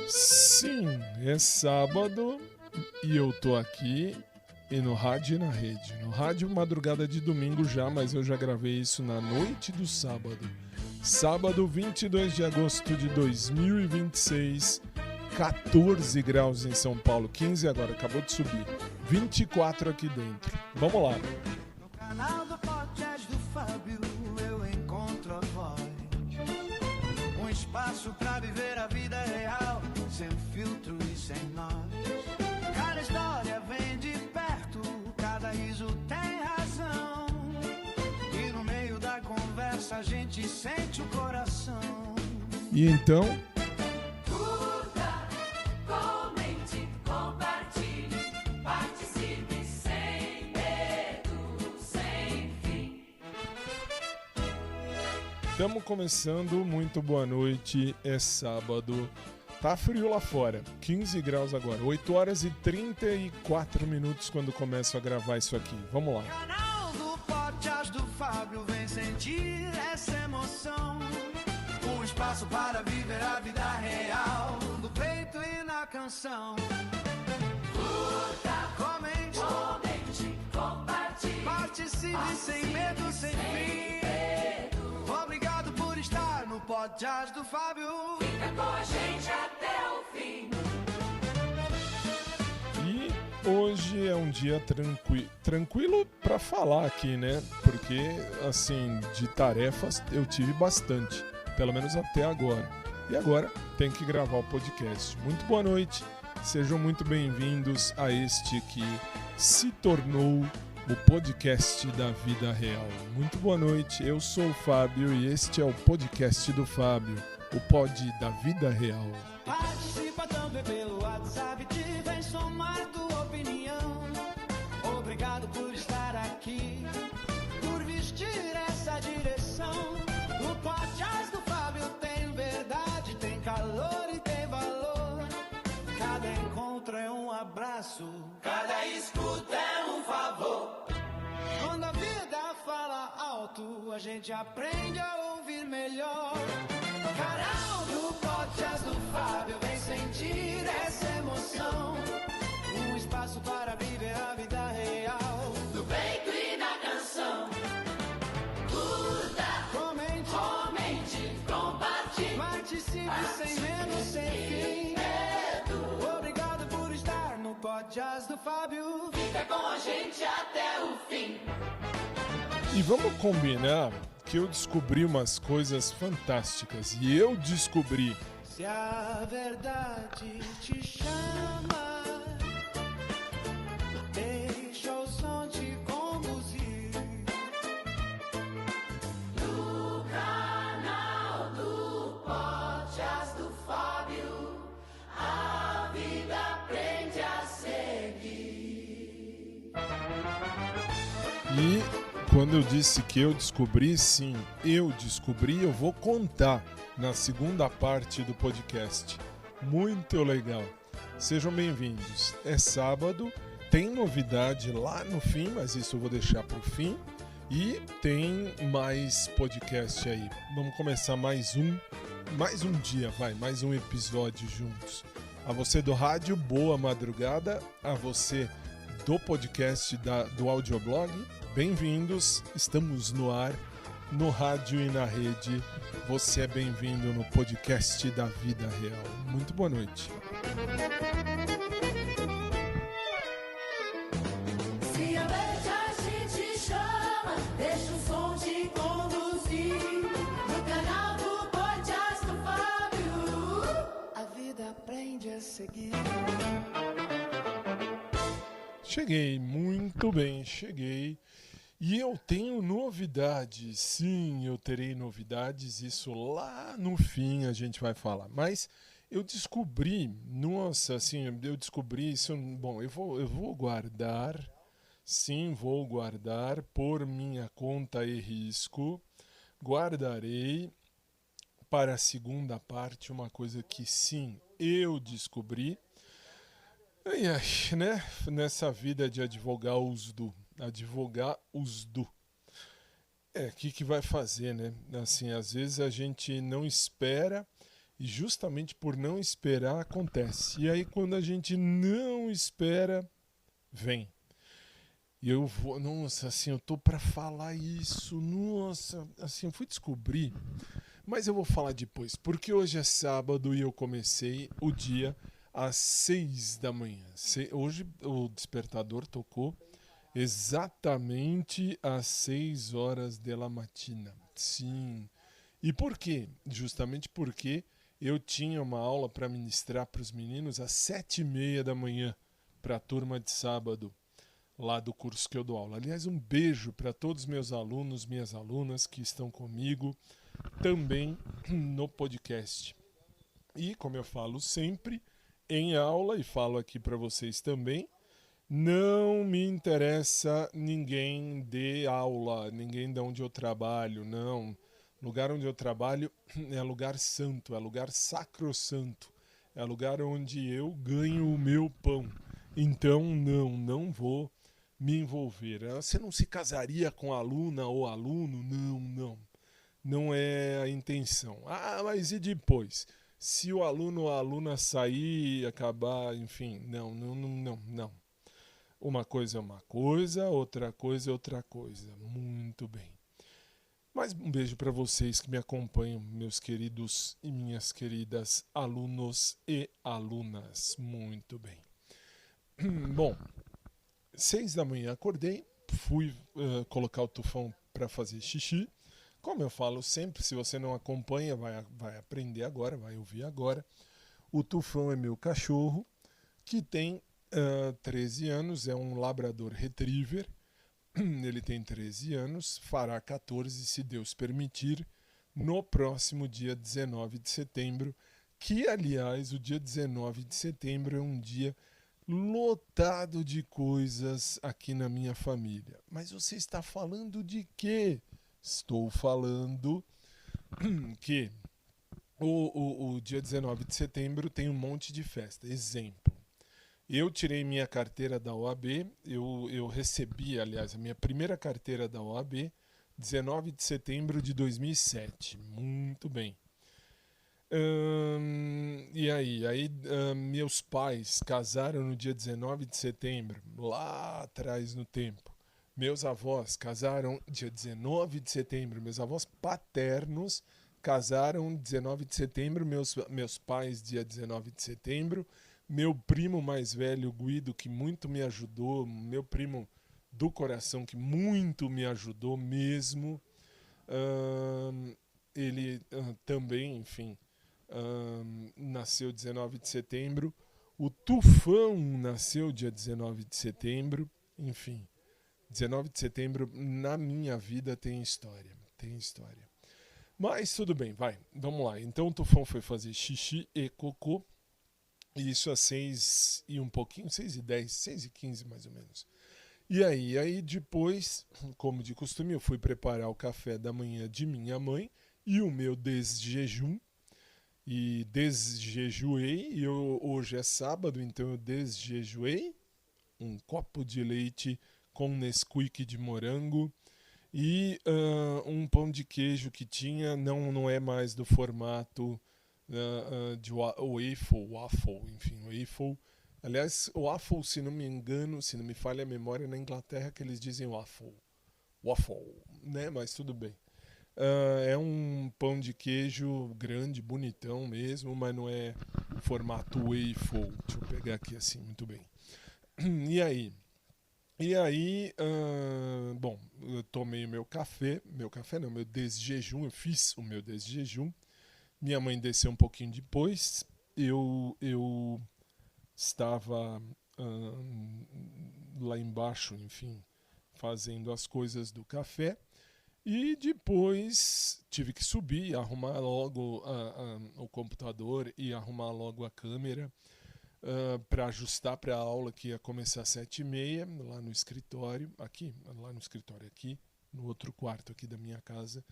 Sim, é sábado e eu tô aqui e no rádio e na rede. No rádio, madrugada de domingo já, mas eu já gravei isso na noite do sábado. Sábado, 22 de agosto de 2026, 14 graus em São Paulo, 15 agora, acabou de subir, 24 aqui dentro. Vamos lá. No canal do podcast do Fábio eu encontro a voz. Um espaço pra viver a vida real, sem filtro e sem nós. Cada história vem de perto, cada riso tem razão. E no meio da conversa a gente sente o coração. E então, Curta, comente, compartilhe, participe sem medo, sem fim. estamos começando, muito boa noite, é sábado. Tá frio lá fora, 15 graus agora, 8 horas e 34 minutos quando começo a gravar isso aqui. Vamos lá. Canal do podcast do Fábio vem sentir essa emoção. Um espaço para viver a vida real, do peito e na canção. Curta, Comente, comente, compartilhe, participe sem medo, sem fim. Obrigado por estar no podcast do Fábio. fica com a gente até o fim. E hoje é um dia tranquilo pra falar aqui, né? Porque, assim, de tarefas eu tive bastante, pelo menos até agora. E agora tem que gravar o podcast. Muito boa noite, sejam muito bem-vindos a este que se tornou o podcast da vida real. Muito boa noite, eu sou o Fábio e este é o podcast do Fábio, o pod da vida real. Participa também pelo WhatsApp, te vem somar tua opinião. Obrigado por estar aqui, por vestir essa direção. O podcast do Fábio tem verdade, tem calor e tem valor. Cada encontro é um abraço, cada escuta é um favor. Quando a vida fala alto, a gente aprende a ouvir melhor. No canal do podcast do Fábio vem sentir essa emoção. Um espaço para viver a vida real, No peito e na canção. Curta, comente, comente, compartilhe, participe sem medo, sem fim. Obrigado por estar no podcast do Fábio. fica com a gente até o fim. E vamos combinar que eu descobri umas coisas fantásticas. E eu descobri. Se a verdade te chama, deixa o som te conduzir. No canal do podcast do Fábio, a vida aprende a seguir. E quando eu disse que eu descobri, sim, eu descobri, eu vou contar na segunda parte do podcast. Muito legal. Sejam bem-vindos. É sábado, tem novidade lá no fim, mas isso eu vou deixar para o fim. E tem mais podcast aí. Vamos começar mais um dia, mais um episódio juntos. A você do rádio, boa madrugada. A você do podcast do audioblog, bem-vindos. Estamos no ar, no rádio e na rede. Você é bem-vindo no podcast da vida real. Muito boa noite. Se a verdade te chama, deixa o som te conduzir. No canal do podcast do Fábio, A vida aprende a seguir. Cheguei, muito bem, cheguei. E eu tenho novidades, sim, eu terei novidades, isso lá no fim a gente vai falar. Mas eu descobri, nossa, assim, eu descobri isso, bom, eu vou guardar, sim, vou guardar por minha conta e risco. Guardarei para a segunda parte uma coisa que sim, eu descobri. E aí, né? Nessa vida de advogar os do. O que vai fazer, né? Assim, às vezes a gente não espera E justamente por não esperar, acontece. E aí, quando a gente não espera, vem. E eu vou, nossa, assim, eu tô pra falar isso, nossa, assim, eu fui descobrir, mas eu vou falar depois, porque hoje é sábado e eu comecei o dia às 6 da manhã. Hoje o despertador tocou exatamente às 6 horas da matina. Sim. E por quê? Justamente porque eu tinha uma aula para ministrar para os meninos às 7h30 da manhã, para a turma de sábado, lá do curso que eu dou aula. Aliás, um beijo para todos os meus alunos, minhas alunas que estão comigo também no podcast. E, como eu falo sempre, em aula, e falo aqui para vocês também, não me interessa ninguém dê aula, ninguém de onde eu trabalho, não. Lugar onde eu trabalho é lugar santo, é lugar sacrossanto, é lugar onde eu ganho o meu pão. Então, não vou me envolver. Você não se casaria com a aluna ou aluno? Não. Não é a intenção. Ah, mas e depois? Se o aluno ou a aluna sair, acabar, enfim, não. Uma coisa é uma coisa, outra coisa é outra coisa. Muito bem. Mas um beijo para vocês que me acompanham, meus queridos e minhas queridas alunos e alunas. Muito bem. Bom, 6 da manhã acordei, fui colocar o tufão para fazer xixi. Como eu falo sempre, se você não acompanha, vai aprender agora, vai ouvir agora. O Tufão é meu cachorro, que tem 13 anos, é um labrador retriever. Ele tem 13 anos, fará 14, se Deus permitir, no próximo dia 19 de setembro, que, aliás, o dia 19 de setembro é um dia lotado de coisas aqui na minha família. Mas você está falando de quê? Estou falando que o dia 19 de setembro tem um monte de festa. Exemplo, eu tirei minha carteira da OAB, eu recebi, aliás, a minha primeira carteira da OAB, 19 de setembro de 2007. Muito bem. E aí meus pais casaram no dia 19 de setembro, lá atrás no tempo. Meus avós casaram dia 19 de setembro. Meus avós paternos casaram 19 de setembro. Meus pais dia 19 de setembro. Meu primo mais velho, Guido, que muito me ajudou. Meu primo do coração, que muito me ajudou mesmo. Ele também, enfim, nasceu 19 de setembro. O Tufão nasceu dia 19 de setembro. Enfim. 19 de setembro, na minha vida, tem história. Mas tudo bem, vamos lá. Então o Tufão foi fazer xixi e cocô. E isso às 6 e um pouquinho, 6h10, 6h15 mais ou menos. E aí depois, como de costume, eu fui preparar o café da manhã de minha mãe e o meu desjejum. E desjejuei, e hoje é sábado, então eu desjejuei um copo de leite com Nesquik de morango e um pão de queijo que tinha, não é mais do formato de waffle, enfim, waffle. Aliás, waffle, se não me engano, se não me falha a memória, na Inglaterra que eles dizem waffle, né? Mas tudo bem. É um pão de queijo grande, bonitão mesmo, mas não é formato waffle. Deixa eu pegar aqui assim, muito bem. E aí, bom, eu tomei meu desjejum, eu fiz o meu desjejum. Minha mãe desceu um pouquinho depois, eu estava lá embaixo, enfim, fazendo as coisas do café. E depois tive que subir, arrumar logo o computador e arrumar logo a câmera. Para ajustar para a aula que ia começar às 7h30, lá no escritório, aqui, no outro quarto aqui da minha casa,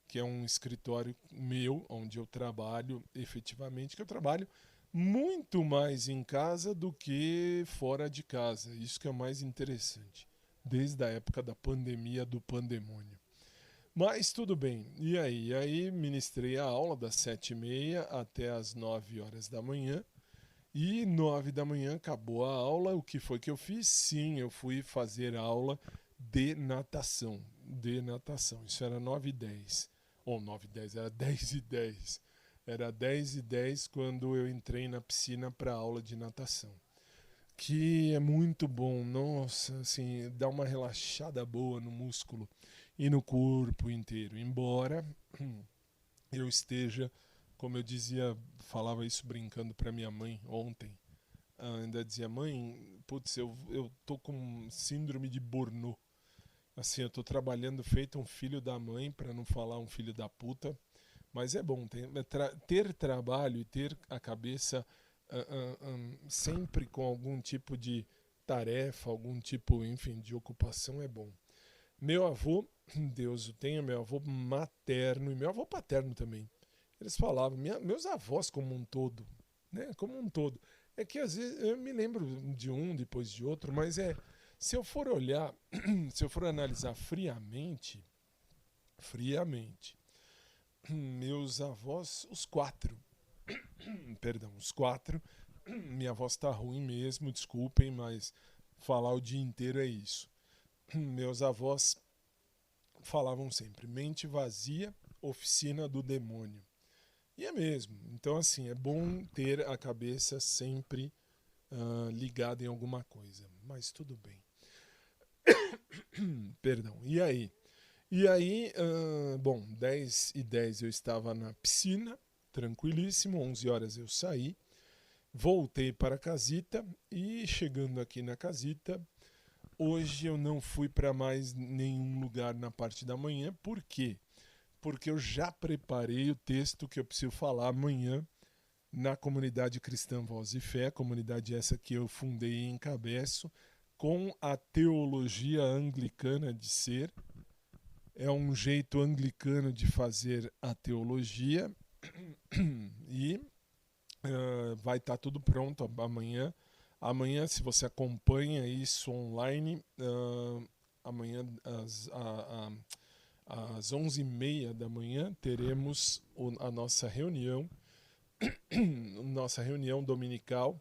que é um escritório meu, onde eu trabalho efetivamente, que eu trabalho muito mais em casa do que fora de casa. Isso que é o mais interessante, desde a época da pandemia, do pandemônio. Mas tudo bem. E aí? E aí ministrei a aula das 7h30 até as 9 horas da manhã. E 9 da manhã acabou a aula. O que foi que eu fiz? Sim, eu fui fazer aula de natação. De natação. Isso era 9h10. Ou 9h10, era 10h10. Era 10h10 quando eu entrei na piscina para aula de natação. Que é muito bom. Nossa, assim, dá uma relaxada boa no músculo e no corpo inteiro. Embora eu esteja, como eu dizia, falava isso brincando para minha mãe ontem. Ainda dizia, mãe, putz, eu tô com síndrome de Burnout. Assim, eu tô trabalhando feito um filho da mãe, para não falar um filho da puta. Mas é bom ter trabalho e ter a cabeça sempre com algum tipo de tarefa, algum tipo, enfim, de ocupação é bom. Meu avô, Deus o tenha, meu avô materno e meu avô paterno também. Eles falavam, meus avós como um todo, né? Como um todo. É que às vezes eu me lembro de um depois de outro, mas se eu for olhar, se eu for analisar friamente, meus avós, os quatro, minha voz tá ruim mesmo, desculpem, mas falar o dia inteiro é isso. Meus avós falavam sempre, mente vazia, oficina do demônio. E é mesmo. Então, assim, é bom ter a cabeça sempre ligada em alguma coisa. Mas tudo bem. Perdão. E aí? Bom, 10h10 eu estava na piscina, tranquilíssimo. 11 horas eu saí. Voltei para a casita e chegando aqui na casita, hoje eu não fui para mais nenhum lugar na parte da manhã. Por quê? Porque eu já preparei o texto que eu preciso falar amanhã na comunidade Cristã Voz e Fé, comunidade essa que eu fundei e encabeço, com a teologia anglicana de ser. É um jeito anglicano de fazer a teologia e vai estar tudo pronto amanhã. Amanhã, se você acompanha isso online, amanhã às 11h30 da manhã teremos a nossa reunião dominical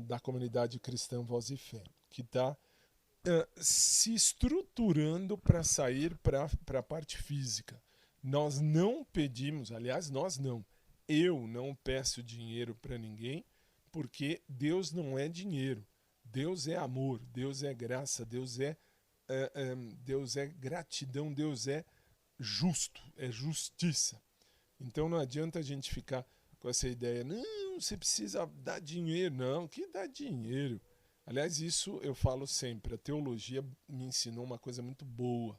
da comunidade Cristã Voz e Fé, que está se estruturando para sair para a parte física. Nós não pedimos, aliás, eu não peço dinheiro para ninguém, porque Deus não é dinheiro. Deus é amor, Deus é graça, Deus é gratidão, Deus é justo, é justiça. Então não adianta a gente ficar com essa ideia, não, você precisa dar dinheiro. Não, que dá dinheiro? Aliás, isso eu falo sempre, a teologia me ensinou uma coisa muito boa.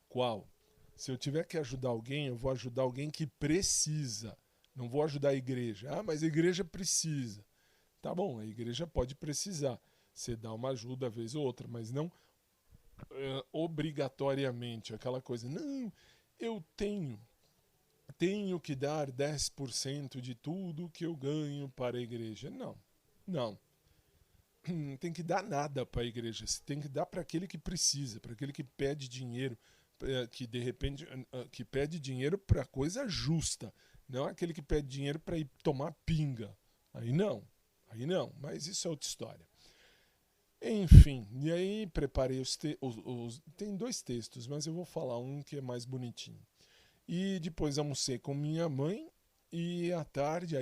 Qual? Se eu tiver que ajudar alguém, eu vou ajudar alguém que precisa. Não vou ajudar a igreja. Ah, mas a igreja precisa. Tá bom, a igreja pode precisar. Você dá uma ajuda vez ou outra, mas não obrigatoriamente. Aquela coisa, não, eu tenho que dar 10% de tudo que eu ganho para a igreja. Não. Tem que dar nada para a igreja. Você tem que dar para aquele que precisa, para aquele que pede dinheiro, que de repente que pede dinheiro para coisa justa, não aquele que pede dinheiro para ir tomar pinga. Aí não. Mas isso é outra história. Enfim, e aí preparei tem 2 textos, mas eu vou falar um que é mais bonitinho. E depois almocei com minha mãe e à tarde,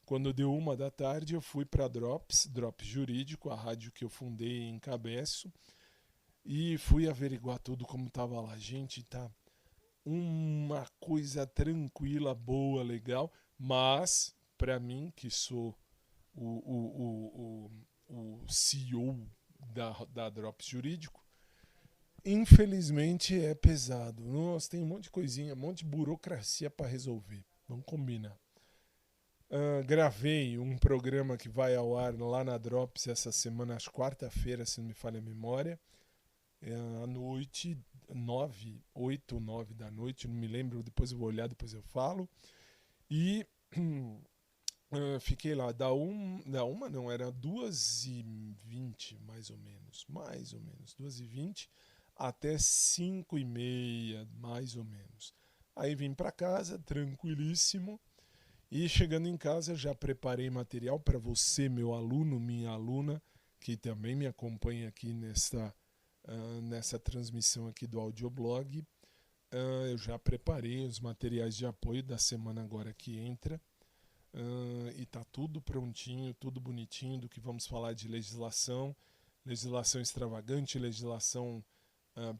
quando deu 1h da tarde, eu fui para Drops Jurídico, a rádio que eu fundei e encabeço, e fui averiguar tudo como estava lá. Gente, tá uma coisa tranquila, boa, legal, mas para mim, que sou o CEO da Drops Jurídico, infelizmente é pesado. Nossa, tem um monte de coisinha, um monte de burocracia para resolver. Vamos combinar. Gravei um programa que vai ao ar lá na Drops essa semana, às quarta-feira, se não me falha a memória. À noite, 8 ou 9 da noite, não me lembro, depois eu vou olhar, depois eu falo. E fiquei lá, era 2h20, mais ou menos, 2h20 até 5h30, mais ou menos. Aí vim para casa, tranquilíssimo, e chegando em casa já preparei material para você, meu aluno, minha aluna, que também me acompanha aqui nessa transmissão aqui do audioblog. Eu já preparei os materiais de apoio da semana agora que entra. E tá tudo prontinho, tudo bonitinho, do que vamos falar de legislação extravagante, legislação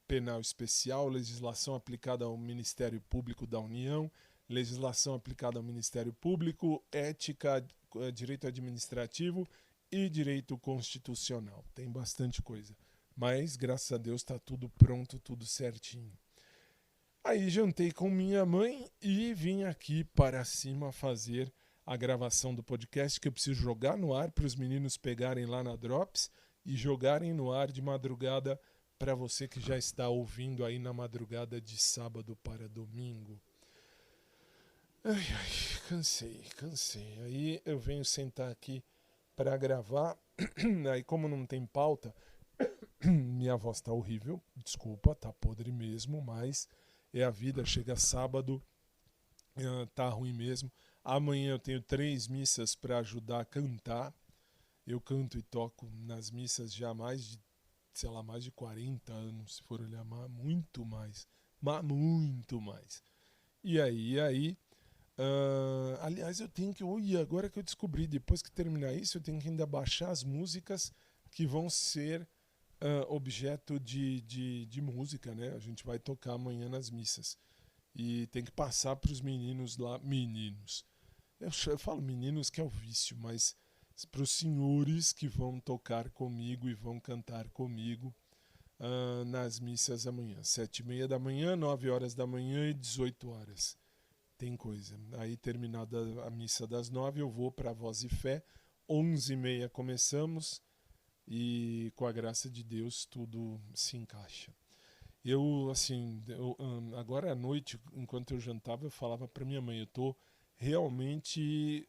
penal especial, legislação aplicada ao Ministério Público da União, legislação aplicada ao Ministério Público, ética, direito administrativo e direito constitucional. Tem bastante coisa, mas graças a Deus está tudo pronto, tudo certinho. Aí jantei com minha mãe e vim aqui para cima fazer a gravação do podcast, que eu preciso jogar no ar para os meninos pegarem lá na Drops e jogarem no ar de madrugada para você que já está ouvindo aí na madrugada de sábado para domingo. Ai, cansei. Aí eu venho sentar aqui para gravar, aí como não tem pauta, minha voz tá horrível, desculpa, tá podre mesmo, mas é a vida, chega sábado, tá ruim mesmo. Amanhã eu tenho 3 missas para ajudar a cantar. Eu canto e toco nas missas já há mais de 40 anos, se for olhar, muito mais. E aí, aliás, eu tenho que, agora que eu descobri, depois que terminar isso, eu tenho que ainda baixar as músicas que vão ser objeto de música, né? A gente vai tocar amanhã nas missas. E tem que passar para os meninos lá, eu falo meninos que é o vício, mas para os senhores que vão tocar comigo e vão cantar comigo nas missas amanhã. 7h30 da manhã, 9 horas da manhã e 18 horas. Tem coisa. Aí terminada a missa das 9, eu vou para a Voz e Fé. 11h30 começamos e com a graça de Deus tudo se encaixa. Agora à noite, enquanto eu jantava, eu falava para minha mãe, eu tô realmente,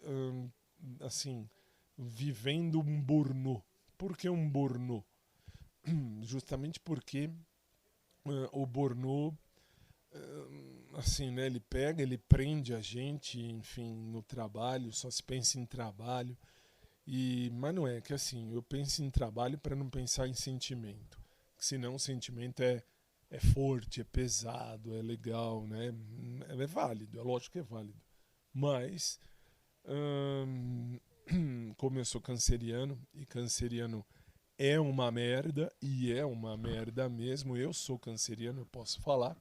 vivendo um burnout. Por que um burnout? Justamente porque o burnout, ele pega, ele prende a gente, enfim, no trabalho, só se pensa em trabalho. Mas não é que eu penso em trabalho para não pensar em sentimento. Senão o sentimento é forte, é pesado, é legal, né? É válido, é lógico que é válido. Mas, como eu sou canceriano, e canceriano é uma merda, e é uma merda mesmo, eu sou canceriano, eu posso falar,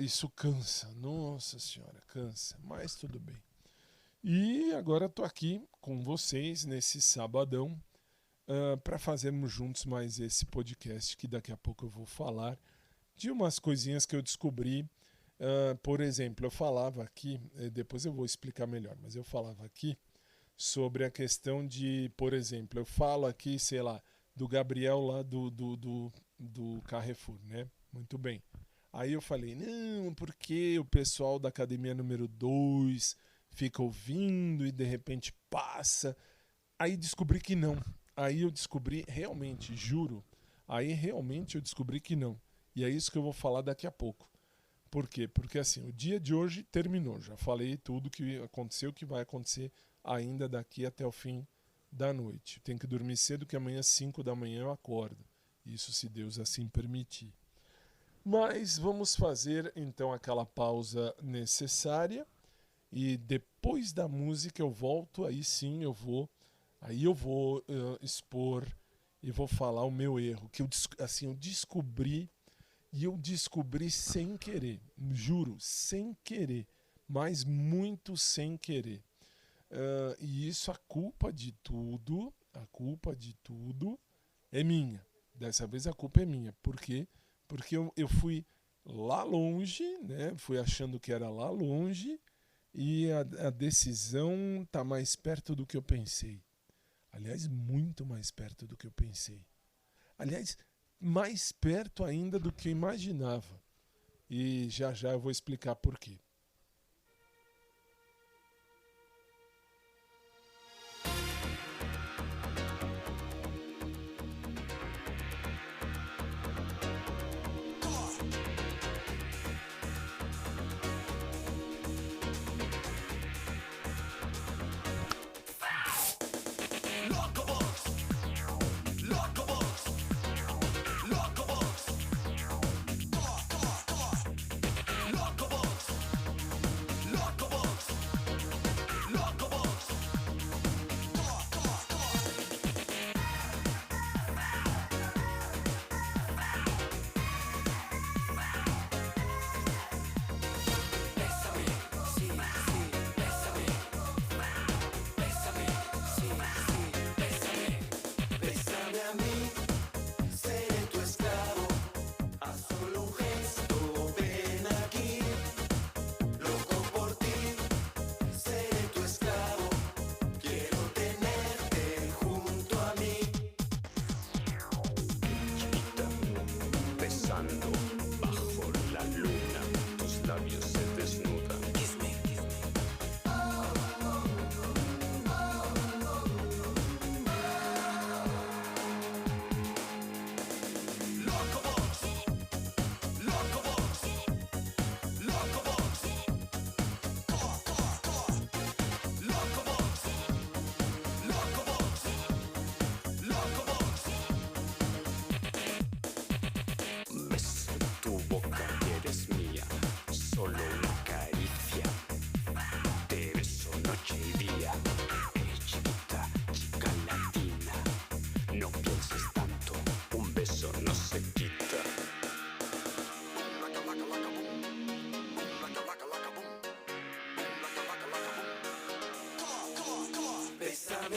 isso cansa, nossa senhora, cansa, mas tudo bem. E agora estou aqui com vocês nesse sabadão, para fazermos juntos mais esse podcast, que daqui a pouco eu vou falar de umas coisinhas que eu descobri. Por exemplo, eu falava aqui, depois eu vou explicar melhor, mas eu falava aqui sobre a questão de, por exemplo, eu falo aqui, sei lá, do Gabriel lá do Carrefour, né? Muito bem. Aí eu falei, não, porque o pessoal da academia número 2 fica ouvindo e de repente passa. Aí descobri que não. Aí eu descobri realmente, juro, eu descobri que não. E é isso que eu vou falar daqui a pouco. Por quê? Porque o dia de hoje terminou. Já falei tudo que aconteceu, que vai acontecer ainda daqui até o fim da noite. Tenho que dormir cedo, que amanhã às 5 da manhã eu acordo. Isso se Deus assim permitir. Mas vamos fazer então aquela pausa necessária. E depois da música eu volto, aí sim eu vou expor e vou falar o meu erro, que eu descobri, e eu descobri sem querer, juro, sem querer, mas muito sem querer. E isso, a culpa de tudo é minha. Dessa vez a culpa é minha. Por quê? Porque eu fui lá longe, né? Fui achando que era lá longe, e a decisão está mais perto do que eu pensei. Aliás, muito mais perto do que eu pensei. Aliás, mais perto ainda do que eu imaginava. E já eu vou explicar por quê.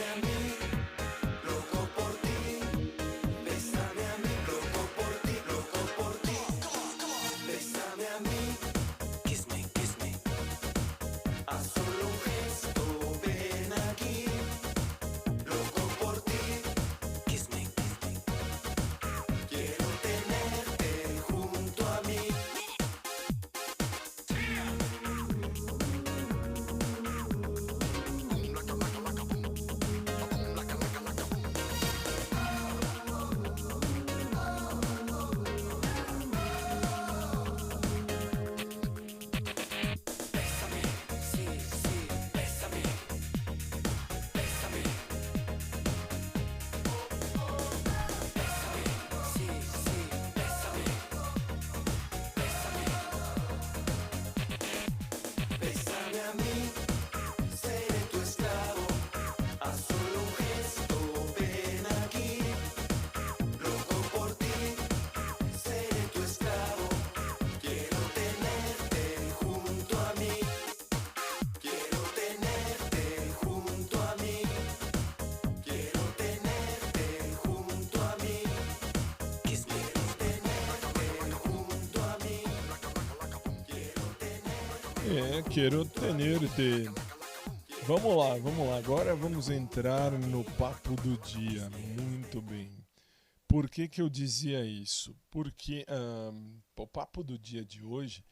Bésame a mí, loco por ti. Bésame a mí, loco por ti, loco por ti. Bésame a mí, kiss me, kiss me. Haz solo un gesto, ven aquí. Loco por ti, kiss me, kiss me. Quiero tenerte junto a mí. Bésame, sí, sí, bésame. Bésame. Bésame, sí, sí, bésame. Bésame. Bésame a mí, seré tu esclavo. Haz solo un gesto, ven aquí. Loco por ti, seré tu esclavo. Quiero tenerte junto a mí. Quiero tenerte junto a mí. Quiero tenerte junto a mí. Quiero tenerte junto a mí. Quero tenerte. Vamos lá. Agora vamos entrar no papo do dia. Muito bem. Por que eu dizia isso? Porque o papo do dia de hoje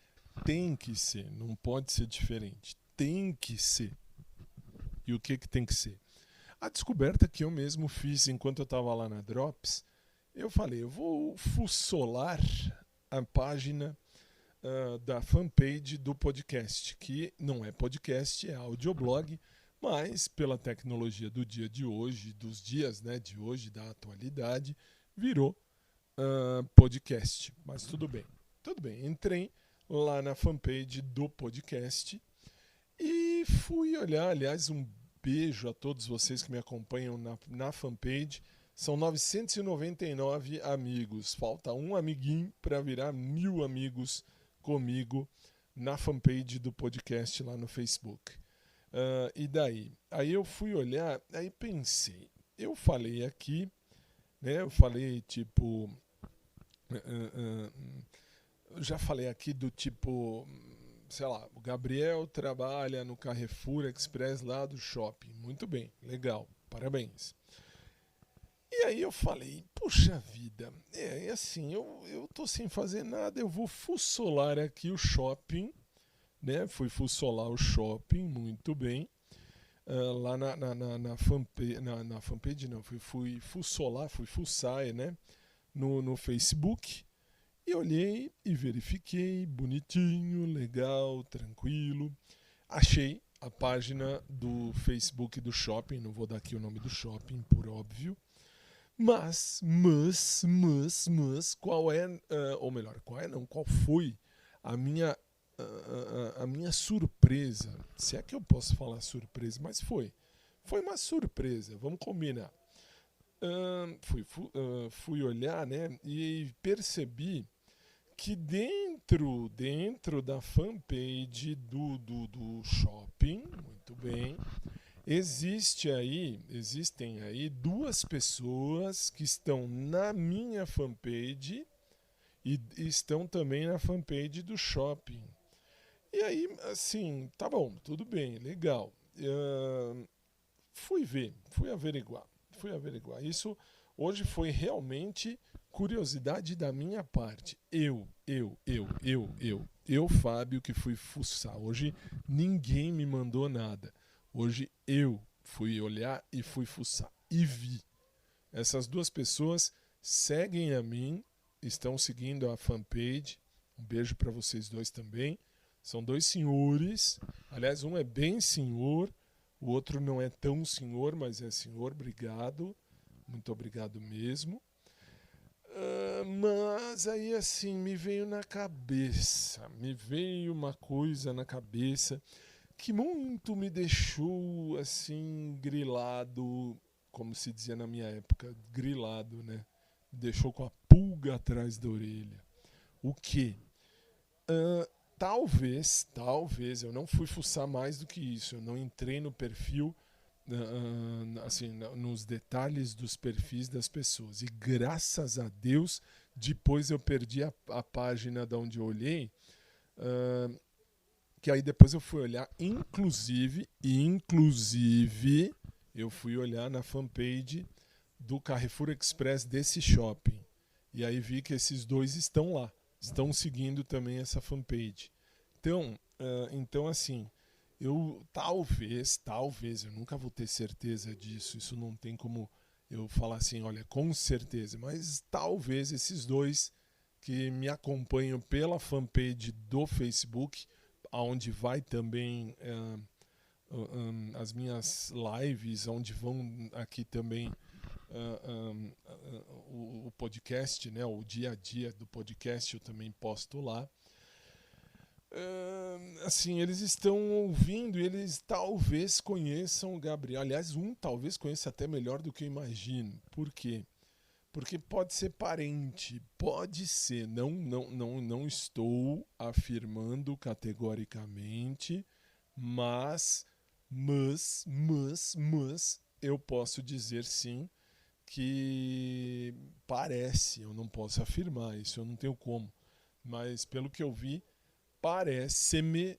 tem que ser, não pode ser diferente. Tem que ser. E o que tem que ser? A descoberta que eu mesmo fiz enquanto eu estava lá na Drops, eu falei, eu vou fuçolar a página da fanpage do podcast, que não é podcast, é audioblog, mas pela tecnologia do dia de hoje, dos dias, né, de hoje, da atualidade, virou podcast. Mas tudo bem. Entrei lá na fanpage do podcast e fui olhar. Aliás, um beijo a todos vocês que me acompanham na fanpage. São 999 amigos. Falta um amiguinho para virar 1000 amigos comigo na fanpage do podcast lá no Facebook. E daí? Aí eu fui olhar, aí pensei. Eu falei aqui, né? Eu falei tipo... eu já falei aqui do tipo... Sei lá, o Gabriel trabalha no Carrefour Express lá do shopping. Muito bem, legal, parabéns. E aí eu falei, puxa vida, assim, eu tô sem fazer nada, eu vou fuçolar aqui o shopping, né? Fui fuçolar o shopping, muito bem. Lá na fanpage não, fui fuçar, né? No Facebook. E olhei e verifiquei, bonitinho, legal, tranquilo. Achei a página do Facebook do shopping, não vou dar aqui o nome do shopping, por óbvio. Mas, qual é, ou melhor, qual foi a minha surpresa? Se é que eu posso falar surpresa, mas foi uma surpresa, vamos combinar. Fui olhar, né, e percebi que dentro da fanpage do shopping, muito bem, existem aí duas pessoas que estão na minha fanpage e estão também na fanpage do shopping. E aí, assim, tá bom, tudo bem, legal. Fui averiguar. Isso hoje foi realmente curiosidade da minha parte. Eu, Fábio, que fui fuçar. Hoje ninguém me mandou nada. Hoje eu fui olhar e fui fuçar. E vi. Essas duas pessoas seguem a mim, estão seguindo a fanpage. Um beijo para vocês dois também. São dois senhores. Aliás, um é bem senhor, o outro não é tão senhor, mas é senhor. Obrigado. Muito obrigado mesmo. Mas aí assim, me veio uma coisa na cabeça que muito me deixou assim grilado, como se dizia na minha época, grilado, né? Me deixou com a pulga atrás da orelha. O quê? Talvez, eu não fui fuçar mais do que isso, eu não entrei no perfil assim, nos detalhes dos perfis das pessoas. E graças a Deus, depois eu perdi a página de onde eu olhei, que aí depois eu fui olhar, inclusive, eu fui olhar na fanpage do Carrefour Express desse shopping. E aí vi que esses dois estão lá, estão seguindo também essa fanpage. Então assim, eu talvez, eu nunca vou ter certeza disso, isso não tem como eu falar assim, olha, com certeza, mas talvez esses dois que me acompanham pela fanpage do Facebook, onde vai também as minhas lives, onde vão aqui também o podcast, né, o dia a dia do podcast eu também posto lá. Assim, eles estão ouvindo e eles talvez conheçam o Gabriel. Aliás, um talvez conheça até melhor do que eu imagino. Por quê? Porque pode ser parente, pode ser. Não estou afirmando categoricamente, mas eu posso dizer sim que parece. Eu não posso afirmar isso, eu não tenho como. Mas pelo que eu vi, parece-me,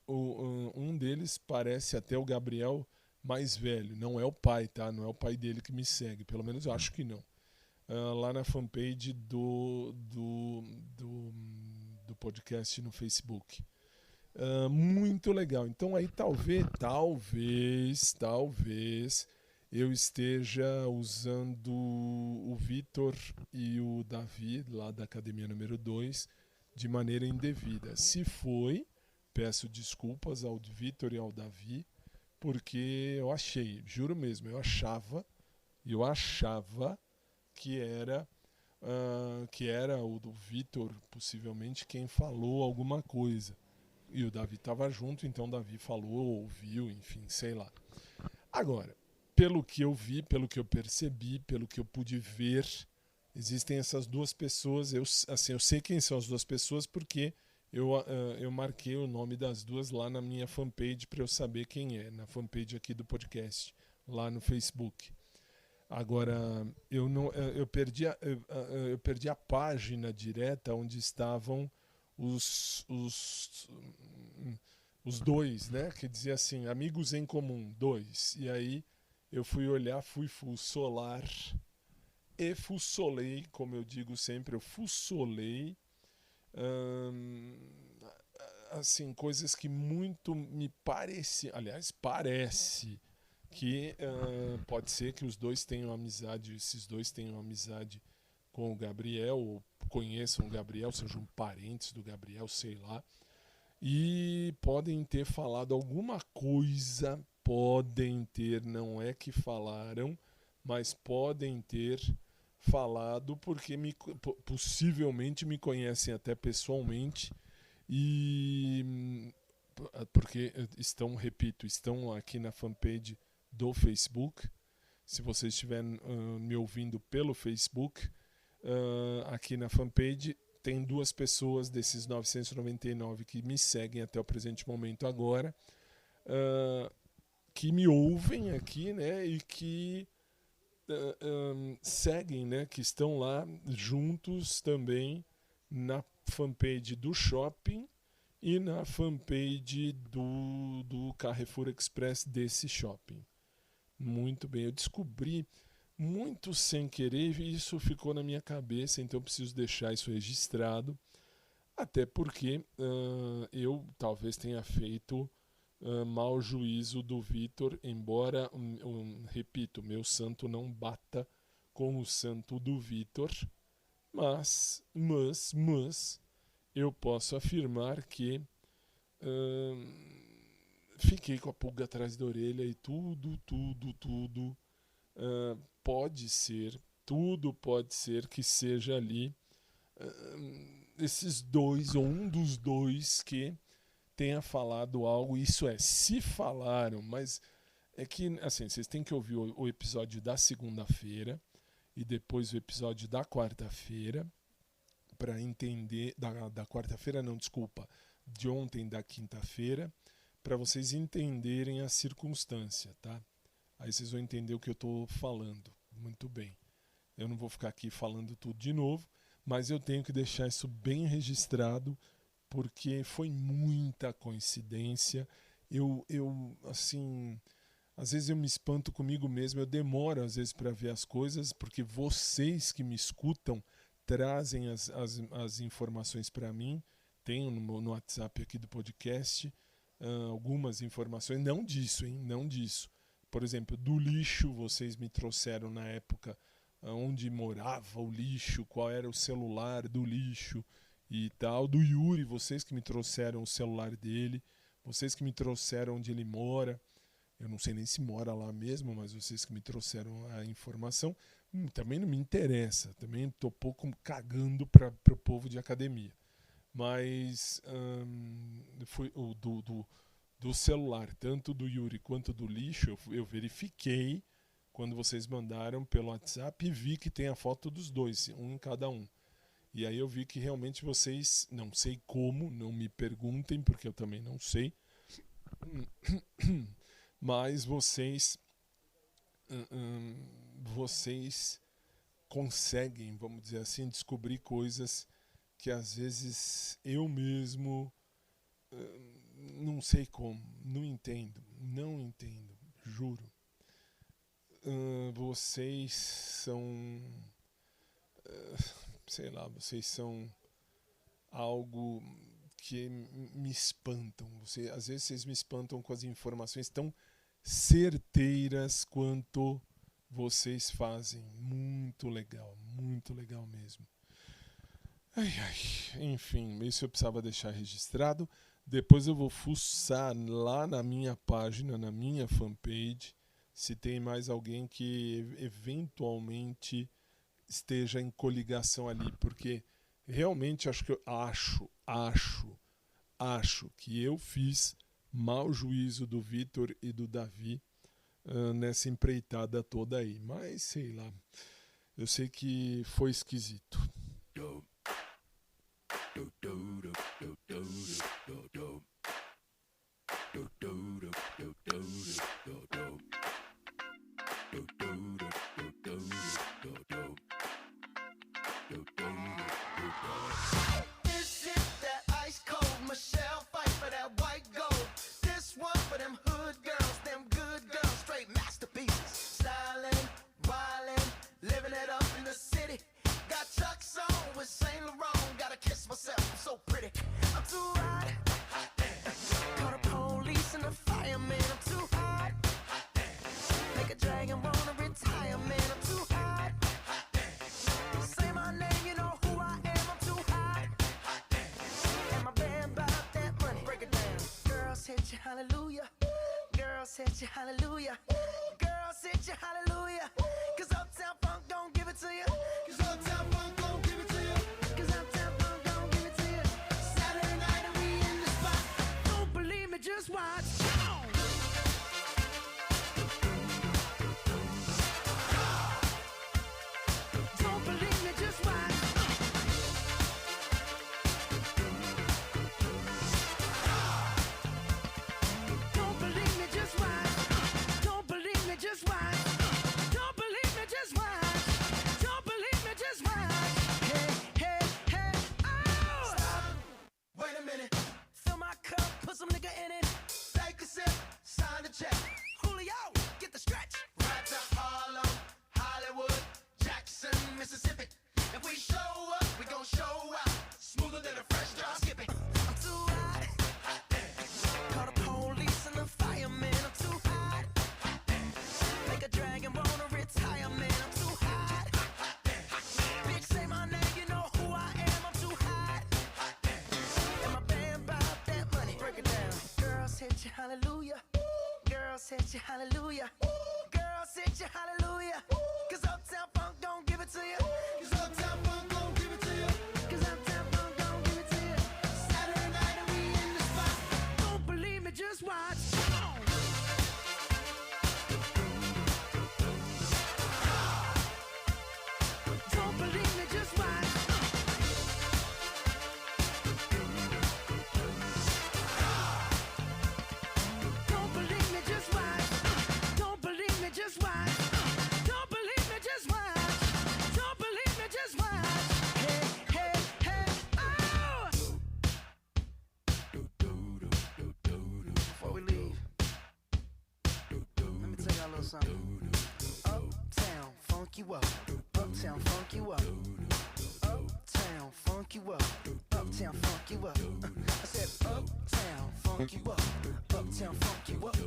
um deles parece até o Gabriel mais velho. Não é o pai, tá? Não é o pai dele que me segue, pelo menos eu acho que não. Lá na fanpage do podcast no Facebook. Muito legal. Então aí talvez eu esteja usando o Vitor e o Davi, lá da Academia número 2, de maneira indevida. Se foi, peço desculpas ao Vitor e ao Davi, porque eu achei, juro mesmo, eu achava que era o do Vitor, possivelmente, quem falou alguma coisa. E o Davi estava junto, então o Davi falou, ouviu, enfim, sei lá. Agora, pelo que eu vi, pelo que eu percebi, pelo que eu pude ver, existem essas duas pessoas. Eu sei quem são as duas pessoas porque eu marquei o nome das duas lá na minha fanpage para eu saber quem é, na fanpage aqui do podcast, lá no Facebook. Agora, eu perdi a página direta onde estavam os dois, né? Que dizia assim, amigos em comum, 2. E aí eu fui olhar, fui fuçolar e fuçolei, como eu digo sempre, eu fuçolei assim, coisas que muito me pareciam, aliás, parece que pode ser que os dois tenham amizade, esses dois tenham amizade com o Gabriel, ou conheçam o Gabriel, sejam parentes do Gabriel, sei lá, e podem ter falado alguma coisa, não é que falaram, mas podem ter falado porque possivelmente me conhecem até pessoalmente e porque estão aqui na fanpage do Facebook. Se vocês estiverem me ouvindo pelo Facebook, aqui na fanpage tem 2 pessoas desses 999 que me seguem até o presente momento agora, que me ouvem aqui, né, e que seguem, né, que estão lá juntos também na fanpage do shopping e na fanpage do Carrefour Express desse shopping. Muito bem, eu descobri muito sem querer e isso ficou na minha cabeça, então eu preciso deixar isso registrado, até porque eu talvez tenha feito mau juízo do Vitor, embora, repito, meu santo não bata com o santo do Vitor, mas eu posso afirmar que fiquei com a pulga atrás da orelha e tudo pode ser que seja ali esses dois, ou um dos dois que tenha falado algo. Isso é, se falaram, mas é que, assim, vocês têm que ouvir o episódio da segunda-feira e depois o episódio da quarta-feira para entender, da quarta-feira não, desculpa, de ontem, da quinta-feira, para vocês entenderem a circunstância, tá? Aí vocês vão entender o que eu estou falando. Muito bem. Eu não vou ficar aqui falando tudo de novo, mas eu tenho que deixar isso bem registrado, porque foi muita coincidência. Eu assim, às vezes eu me espanto comigo mesmo, eu demoro às vezes para ver as coisas, porque vocês que me escutam trazem as informações para mim. Tenho no WhatsApp aqui do podcast algumas informações, não disso, hein? Não disso. Por exemplo, do lixo, vocês me trouxeram na época onde morava o lixo, qual era o celular do lixo e tal. Do Yuri, vocês que me trouxeram o celular dele, vocês que me trouxeram onde ele mora. Eu não sei nem se mora lá mesmo, mas vocês que me trouxeram a informação. Também não me interessa, também estou pouco cagando para o povo de academia. Mas foi do celular, tanto do Yuri quanto do lixo, eu verifiquei quando vocês mandaram pelo WhatsApp e vi que tem a foto dos dois, um em cada um. E aí eu vi que realmente vocês, não sei como, não me perguntem, porque eu também não sei, mas vocês conseguem, vamos dizer assim, descobrir coisas que às vezes eu mesmo não sei como, não entendo, juro. Vocês são, sei lá, vocês são algo que me espantam. Às vezes vocês me espantam com as informações tão certeiras quanto vocês fazem. Muito legal mesmo. Enfim, isso eu precisava deixar registrado. Depois eu vou fuçar lá na minha página, na minha fanpage, se tem mais alguém que eventualmente esteja em coligação ali, porque realmente acho que eu fiz mau juízo do Vitor e do Davi nessa empreitada toda aí, mas sei lá, eu sei que foi esquisito. This is that ice cold Michelle fight for that white gold. This one for them hood girls, them good girls, straight masterpieces. Stylin', wildin', living it up in the city. Got Chuck's on with Saint Laurent. Gotta kiss myself, I'm so pretty. I'm too hot. Call the police and the fireman. I'm too hot. Make a dragon wanna retire, man. I'm too hot. Say my name, you know who I am. I'm too hot. And my band bought that money. Break it down. Girls hit you, hallelujah. Girls hit you, hallelujah. Girls hit you, hallelujah. 'Cause Uptown Funk don't give it to you. 'Cause Uptown Funk don't give it to you. 'Cause Uptown Funk don't give it to you. Saturday night and we in the spot. Don't believe me, just watch. Don't believe me, just watch. Don't believe me, just watch. Don't believe me, just watch. Don't believe me, just watch. Don't believe me, just watch. Hey, oh! Stop. Wait a minute. Fill my cup, put some nigga in it. Take a sip, sign the check. Julio, get the stretch. Right to Harlem, Hollywood, Jackson, Mississippi. If we show up, we gon' show out. Smoother than a fresh drop skipping. I'm too hot. Call the police and the fireman. I'm too hot. Make a dragon wanna retire, man. I'm too hot. Bitch, say my name, you know who I am. I'm too hot. And my band bought that money. Break it down. Girls hit you, hallelujah. Girls hit you, hallelujah. Girls hit you, hallelujah. 'Cause Uptown Funk don't give it to you. 'Cause Uptown Funk don't give it to you. 'Cause Uptown Funk don't give it to you. Saturday night and we in the spot. Don't believe me, just watch. Don't believe me, just watch. some. Uptown, funk you up. Uptown, funk you up. Uptown, funk you up. Uptown, funk you up. I said uptown, funk you up. Uptown, funk you up.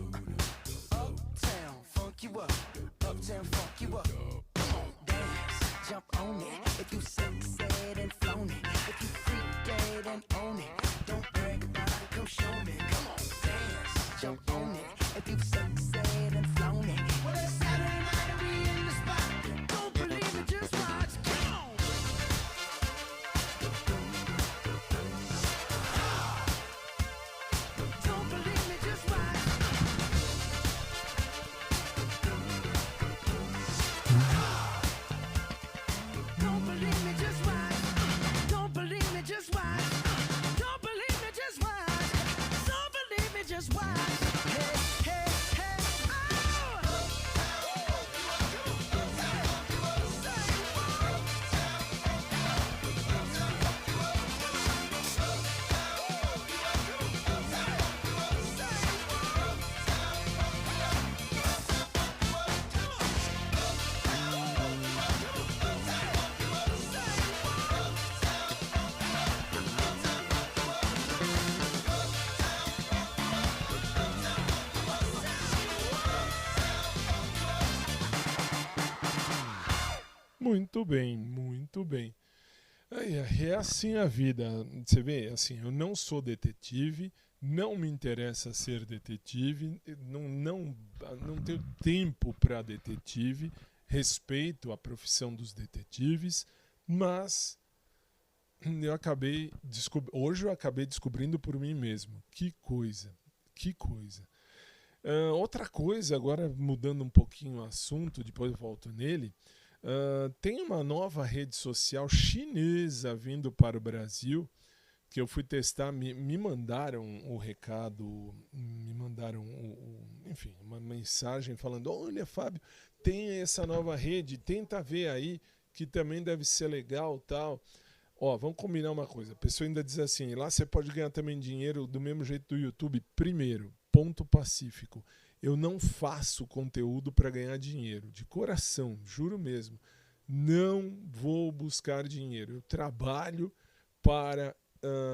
Uptown, funk you up. Uptown, funk you up. Come on, dance, jump on it. If you said and flown it. If you freak dead and own it. Don't brag about it, come show me. Come on, dance, jump on it. If you said and flown it. Well, it's Saturday night and we in the spot. Don't believe it, just watch. Come on. Don't believe me, just watch. Don't believe me, just watch. Don't believe me, just watch. Don't believe me, just watch. Don't believe me, just watch. Hey, hey, hey, Muito bem, muito bem. É assim a vida. Você vê, assim, eu não sou detetive, não me interessa ser detetive, não tenho tempo para detetive, respeito a profissão dos detetives, mas hoje eu acabei descobrindo por mim mesmo. Que coisa, que coisa. Outra coisa, agora mudando um pouquinho o assunto, depois eu volto nele. Tem uma nova rede social chinesa vindo para o Brasil que eu fui testar, me mandaram o recado, me mandaram enfim, uma mensagem falando: olha, Fábio, tem essa nova rede, tenta ver aí que também deve ser legal, tal. Ó, vamos combinar uma coisa, a pessoa ainda diz assim: lá você pode ganhar também dinheiro do mesmo jeito do YouTube. Primeiro, ponto pacífico. Eu não faço conteúdo para ganhar dinheiro, de coração, juro mesmo. Não vou buscar dinheiro. Eu trabalho para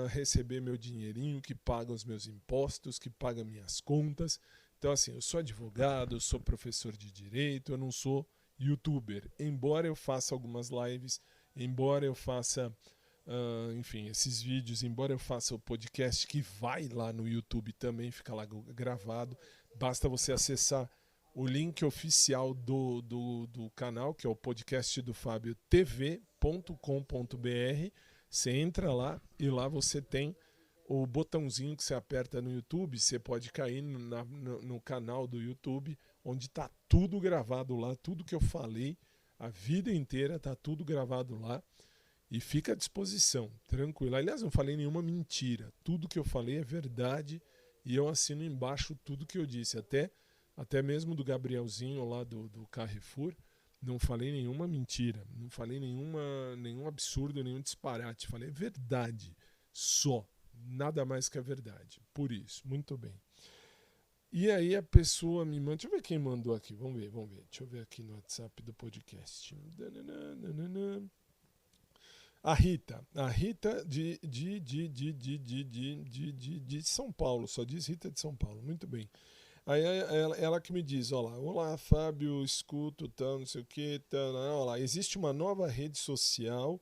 receber meu dinheirinho, que paga os meus impostos, que paga minhas contas. Então, assim, eu sou advogado, eu sou professor de direito, eu não sou youtuber. Embora eu faça algumas lives, embora eu faça, enfim, esses vídeos, embora eu faça o podcast que vai lá no YouTube também, fica lá gravado. Basta você acessar o link oficial do canal, que é o podcast do Fábio tv.com.br. Você entra lá e lá você tem o botãozinho que você aperta no YouTube. Você pode cair no canal do YouTube, onde está tudo gravado lá, tudo que eu falei a vida inteira está tudo gravado lá e fica à disposição, tranquilo. Aliás, não falei nenhuma mentira, tudo que eu falei é verdade. E eu assino embaixo tudo que eu disse, até mesmo do Gabrielzinho lá do Carrefour. Não falei nenhuma mentira, não falei nenhum absurdo, nenhum disparate. Falei verdade só, nada mais que a verdade. Por isso, muito bem. E aí a pessoa me manda... Deixa eu ver quem mandou aqui, vamos ver. Deixa eu ver aqui no WhatsApp do podcast. A Rita de São Paulo, só diz Rita de São Paulo, muito bem. Aí ela que me diz, olá Fábio, escuto, tal, não sei o que, tal, olá, existe uma nova rede social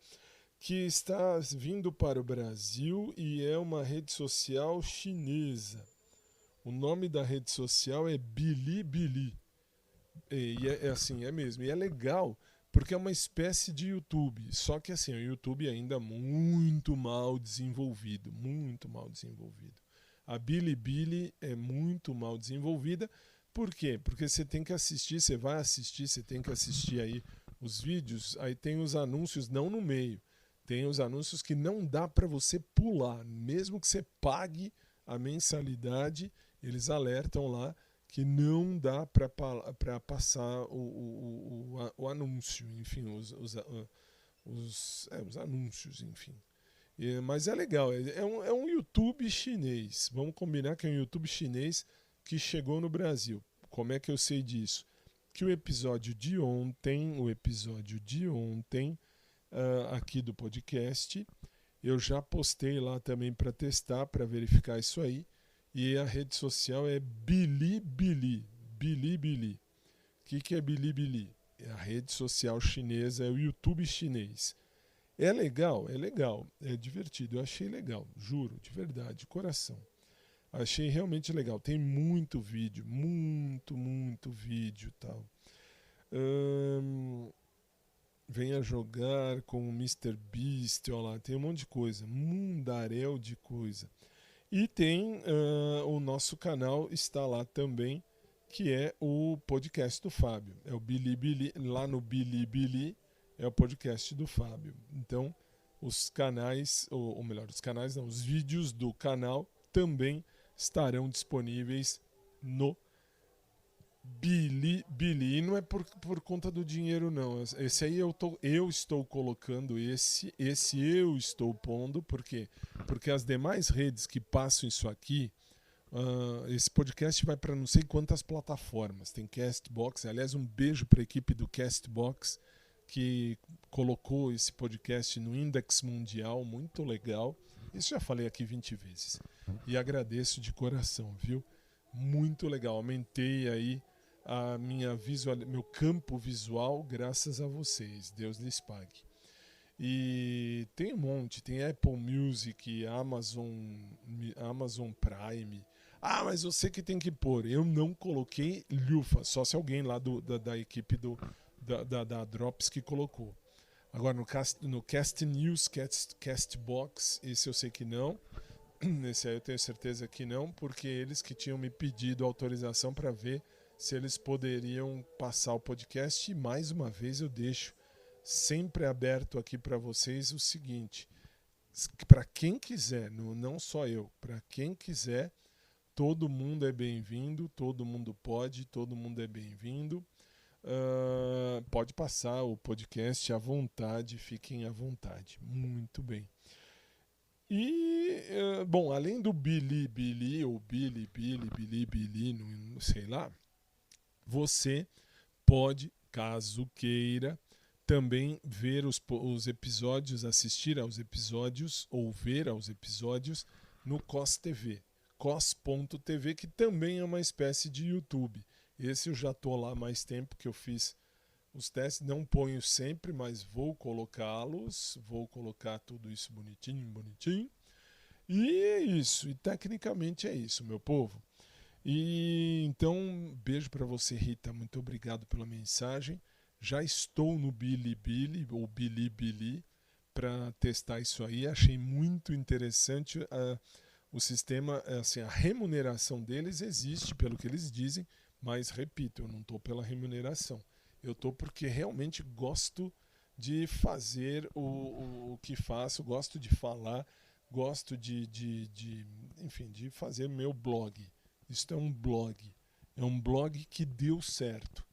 que está vindo para o Brasil e é uma rede social chinesa. O nome da rede social é Bilibili. E é assim, é mesmo, e é legal, porque é uma espécie de YouTube, só que assim, o YouTube ainda muito mal desenvolvido, A Bilibili é muito mal desenvolvida. Por quê? Porque você tem que assistir, você tem que assistir aí os vídeos, aí tem os anúncios não no meio, tem os anúncios que não dá para você pular, mesmo que você pague a mensalidade, eles alertam lá que não dá para passar o anúncio, enfim, os anúncios, enfim. Mas é legal, é um YouTube chinês. Vamos combinar que é um YouTube chinês que chegou no Brasil. Como é que eu sei disso? que o episódio de ontem, aqui do podcast, eu já postei lá também para testar, para verificar isso aí. E a rede social é Bilibili. Bilibili. O que é Bilibili? É a rede social chinesa, é o YouTube chinês. É legal, é divertido. Eu achei legal, juro, de verdade, de coração. Achei realmente legal. Tem muito vídeo, muito vídeo e tal. Venha jogar com o Mr. Beast, olha lá, tem um monte de coisa, mundaréu de coisa. E tem o nosso canal, está lá também, que é o podcast do Fábio. É o Bilibili, lá no Bilibili é o podcast do Fábio. Então, os canais, ou melhor, os vídeos do canal também estarão disponíveis no Bilibili. E não é por conta do dinheiro, não. Esse aí eu estou colocando, esse eu estou pondo, por quê? Porque as demais redes que passam isso aqui, esse podcast vai para não sei quantas plataformas. Tem Castbox, aliás, um beijo para a equipe do Castbox, que colocou esse podcast no Index Mundial, muito legal. Isso já falei aqui 20 vezes. E agradeço de coração, viu? Muito legal. Aumentei aí a meu campo visual graças a vocês. Deus lhes pague. E tem um monte. Tem Apple Music, Amazon Prime. Mas você que tem que pôr. Eu não coloquei lufa. Só se alguém lá da equipe da Drops que colocou. Agora no Cast News, Castbox, esse eu sei que não. Esse aí eu tenho certeza que não, porque eles que tinham me pedido autorização para ver se eles poderiam passar o podcast. E mais uma vez eu deixo sempre aberto aqui para vocês o seguinte: para quem quiser, não só eu, para quem quiser, todo mundo é bem-vindo, todo mundo pode, todo mundo é bem-vindo. Pode passar o podcast à vontade, fiquem à vontade. Muito bem. E, bom, além do Bilibili, ou Bilibili, não sei lá, você pode, caso queira, também ver os episódios, assistir aos episódios, ou ver aos episódios no COS TV. COS.tv, que também é uma espécie de YouTube. Esse eu já estou lá há mais tempo que eu fiz os testes, não ponho sempre, mas vou colocá-los, vou colocar tudo isso bonitinho. E é isso, e tecnicamente é isso, meu povo. E então, beijo para você, Rita, muito obrigado pela mensagem. Já estou no Bilibili, ou Bilibili, para testar isso aí. Achei muito interessante o sistema, assim, a remuneração deles existe, pelo que eles dizem, mas, repito, eu não estou pela remuneração. Eu estou porque realmente gosto de fazer o que faço, gosto de falar, gosto enfim, de fazer meu blog. Isso é um blog que deu certo,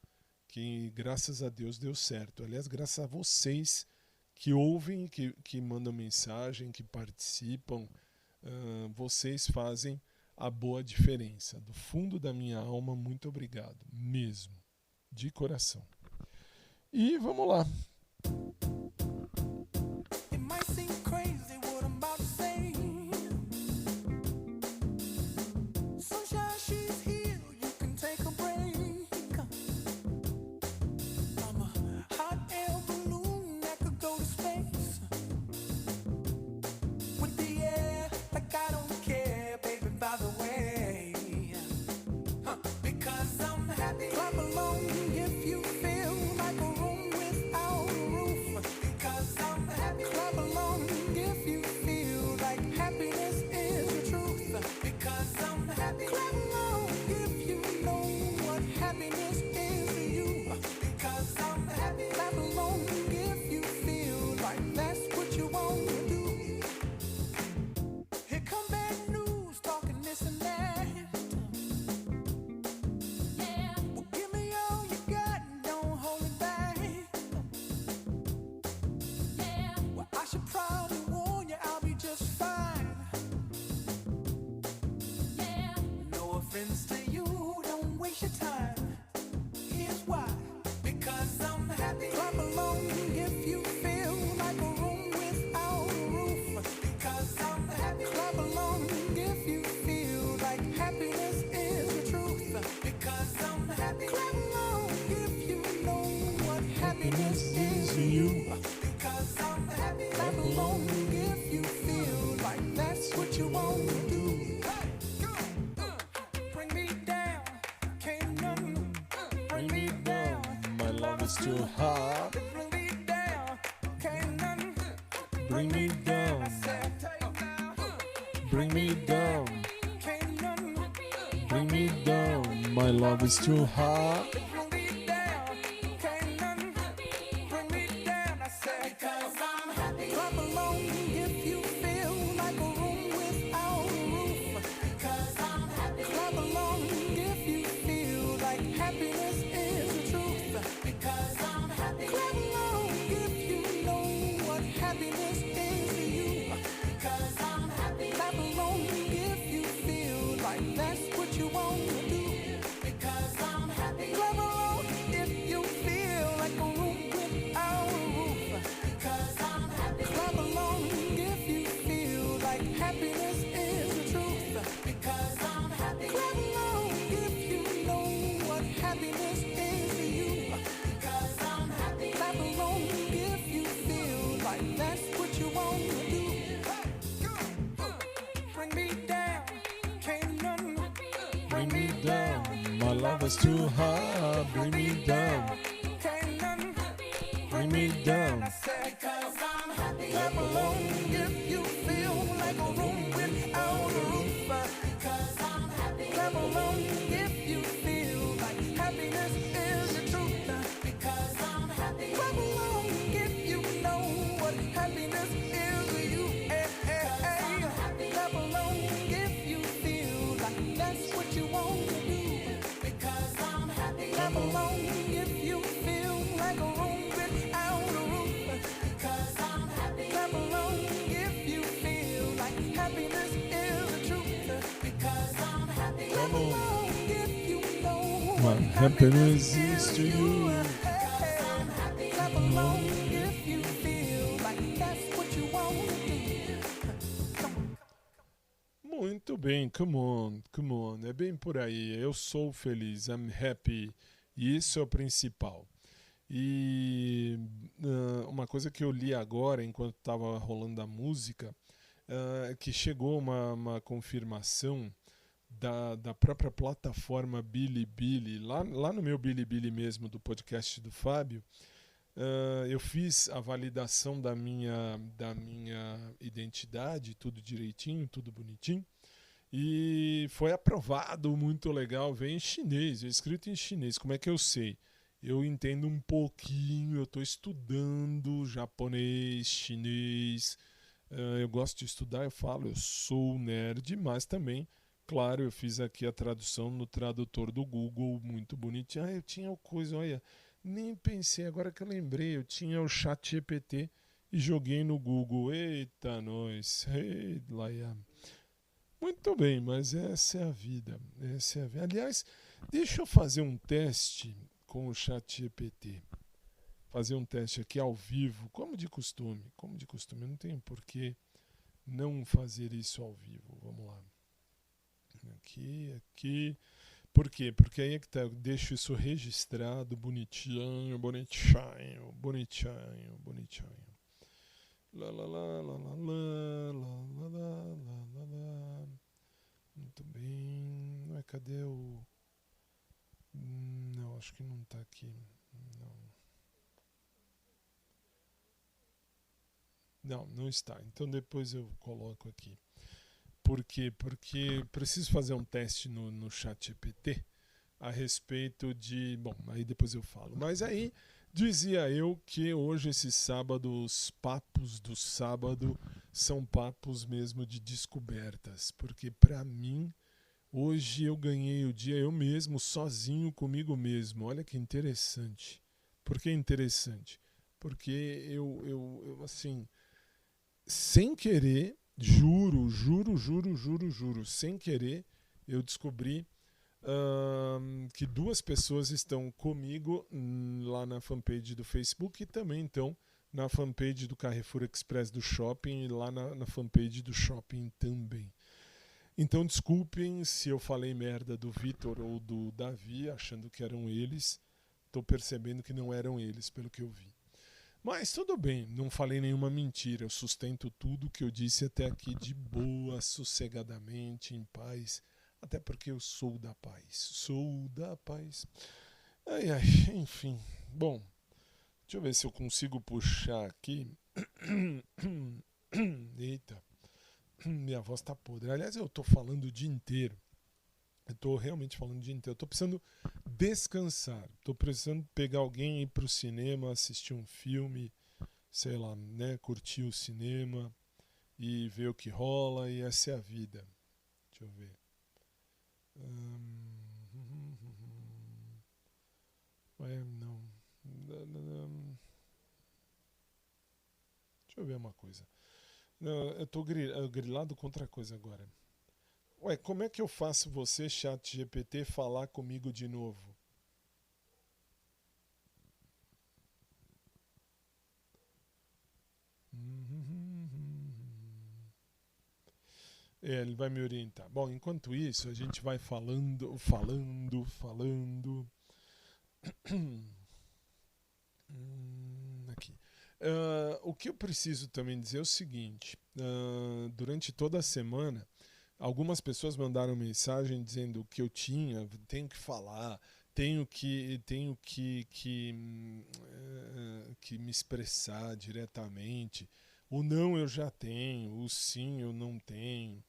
que graças a Deus deu certo. Aliás, graças a vocês que ouvem, que mandam mensagem, que participam, vocês fazem a boa diferença. Do fundo da minha alma, muito obrigado, mesmo, de coração. E vamos lá. It might seem crazy what I'm about to say. Sunshine, she's here, you can take a break. I'm a hot air balloon that could go to space. With the air, like I don't care, baby, by the way. Because I'm happy. Clap along if you feel like a room without a roof. Because I'm happy. Clap along if you feel like happiness is the truth. Because I'm happy. Clap along if you know what happiness is to you. Because I'm happy. Clap along if you feel like that's what you want to do. Here come bad news, talking this and that. Well, give me all you got and don't hold it back. Well, I should probably warn you, I'll be just fine. No offense to you, don't waste your time. Here's why. happiness is you. Because I'm happy, clap along if you feel like that's what you want to do. Bring me down, can't none bring me down. My love is too hot. Bring me down, can't none Bring me down. Bring me down. can't none Bring me down. My love is too hot. bring me down, can't none bring me down. I said because I'm happy. Clap along if you feel like a room without a roof. Because I'm happy. Clap along if you feel like happiness is the truth. Because I'm happy. Clap along if you know what happiness is to you. Because I'm happy. Clap along if you feel like that's what you want to do. Because I'm happy. Clap along if you feel like a room without a roof. Because I'm happy. Clap along if you feel like happiness is the truth. Because I'm happy. Clap along if you know what happiness is to you. Because I'm happy. Clap along if you feel like that's what you want to do. Bring me down, can't none Bring me down. My love is too hot. Bring me down. can't none Bring me down. because I'm happy. Clap along if you feel like a room without a roof. Because I'm happy. Clap along if you feel like happiness is the truth. Because I'm happy. Clap along if you know what happiness is to you. Clap along if you feel like that's what you want to do. Because I'm happy. Clap along if you feel like a room without a roof. Because I'm happy. Clap along if you feel like happiness is the truth. Because I'm happy. Clap along if you know My happiness is to you. because I'm happy. Clap along if you feel like that's what you want to do. Muito bem, come on, come on. É bem por aí. Eu sou feliz, I'm happy. E isso é o principal. E uma coisa que eu li agora, enquanto estava rolando a música, que chegou uma confirmação da própria plataforma Bilibili, lá no meu Bilibili mesmo, do podcast do Fábio. Eu fiz a validação da minha identidade, tudo direitinho, tudo bonitinho, e foi aprovado, muito legal. Vem em chinês, é escrito em chinês. Como é que eu sei? Eu entendo um pouquinho, eu estou estudando japonês, chinês, eu gosto de estudar, eu falo, eu sou nerd, mas também, claro, eu fiz aqui a tradução no tradutor do Google, muito bonitinho. Eu tinha coisa, olha... Nem pensei, agora que eu lembrei, eu tinha o ChatGPT e joguei no Google. Eita, nós. Hey, Laia. Muito bem, mas essa é a vida. Essa é a vida. Aliás, deixa eu fazer um teste com o ChatGPT. Fazer um teste aqui ao vivo, como de costume. Como de costume, eu não tenho por que não fazer isso ao vivo. Vamos lá. Aqui. Por quê? Porque aí é que tá, eu deixo isso registrado, bonitinho. Lá, lá, lá, lá, lá, lá, lá, lá, lá, lá. Muito bem. Não é, cadê o... Não, acho que não tá aqui. Não está. Então depois eu coloco aqui. Por quê? Porque preciso fazer um teste no ChatGPT a respeito de... Bom, aí depois eu falo. Mas aí dizia eu que hoje, esse sábado, os papos do sábado são papos mesmo de descobertas. Porque para mim, hoje eu ganhei o dia eu mesmo, sozinho comigo mesmo. Olha que interessante. Por que interessante? Porque eu assim, sem querer... Juro, sem querer, eu descobri que duas pessoas estão comigo lá na fanpage do Facebook e também estão na fanpage do Carrefour Express do Shopping e lá na fanpage do Shopping também. Então desculpem se eu falei merda do Vitor ou do Davi, achando que eram eles, Estou percebendo que não eram eles, pelo que eu vi. Mas tudo bem, não falei nenhuma mentira. Eu sustento tudo que eu disse até aqui de boa, sossegadamente, em paz. Até porque eu sou da paz. Sou da paz. Ai, ai, enfim. Bom, deixa eu ver se eu consigo puxar aqui. Eita, minha voz tá podre. Aliás, eu tô falando o dia inteiro. Eu tô realmente falando o dia inteiro. Eu tô precisando descansar. Tô precisando pegar alguém e ir pro cinema, assistir um filme, sei lá, né? Curtir o cinema e ver o que rola. E essa é a vida. Deixa eu ver. Não. Deixa eu ver uma coisa. Não, eu tô grilado com outra coisa agora. Ué, como é que eu faço você, ChatGPT, falar comigo de novo? Ele vai me orientar. Bom, enquanto isso, a gente vai falando. Aqui. O que eu preciso também dizer é o seguinte: durante toda a semana, algumas pessoas mandaram mensagem dizendo que eu tenho que falar, que me expressar diretamente. O não eu já tenho, o sim eu não tenho.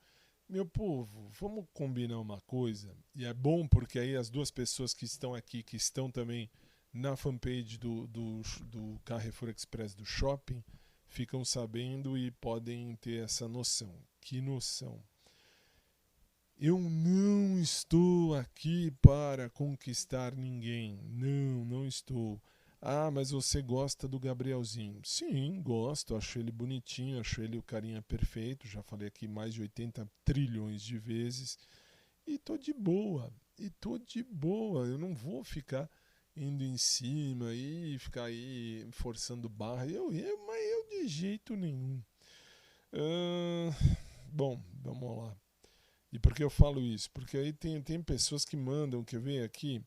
Meu povo, vamos combinar uma coisa. E é bom porque aí as duas pessoas que estão aqui, que estão também na fanpage do Carrefour Express do shopping, ficam sabendo e podem ter essa noção. Que noção? Eu não estou aqui para conquistar ninguém. Não, não estou. Ah, mas você gosta do Gabrielzinho? Sim, gosto. Acho ele bonitinho, acho ele o carinha perfeito. Já falei aqui mais de 80 trilhões de vezes. E tô de boa. Eu não vou ficar indo em cima e ficar aí forçando barra. Mas eu de jeito nenhum. Bom, vamos lá. E por que eu falo isso? Porque aí tem pessoas que mandam, quer ver aqui?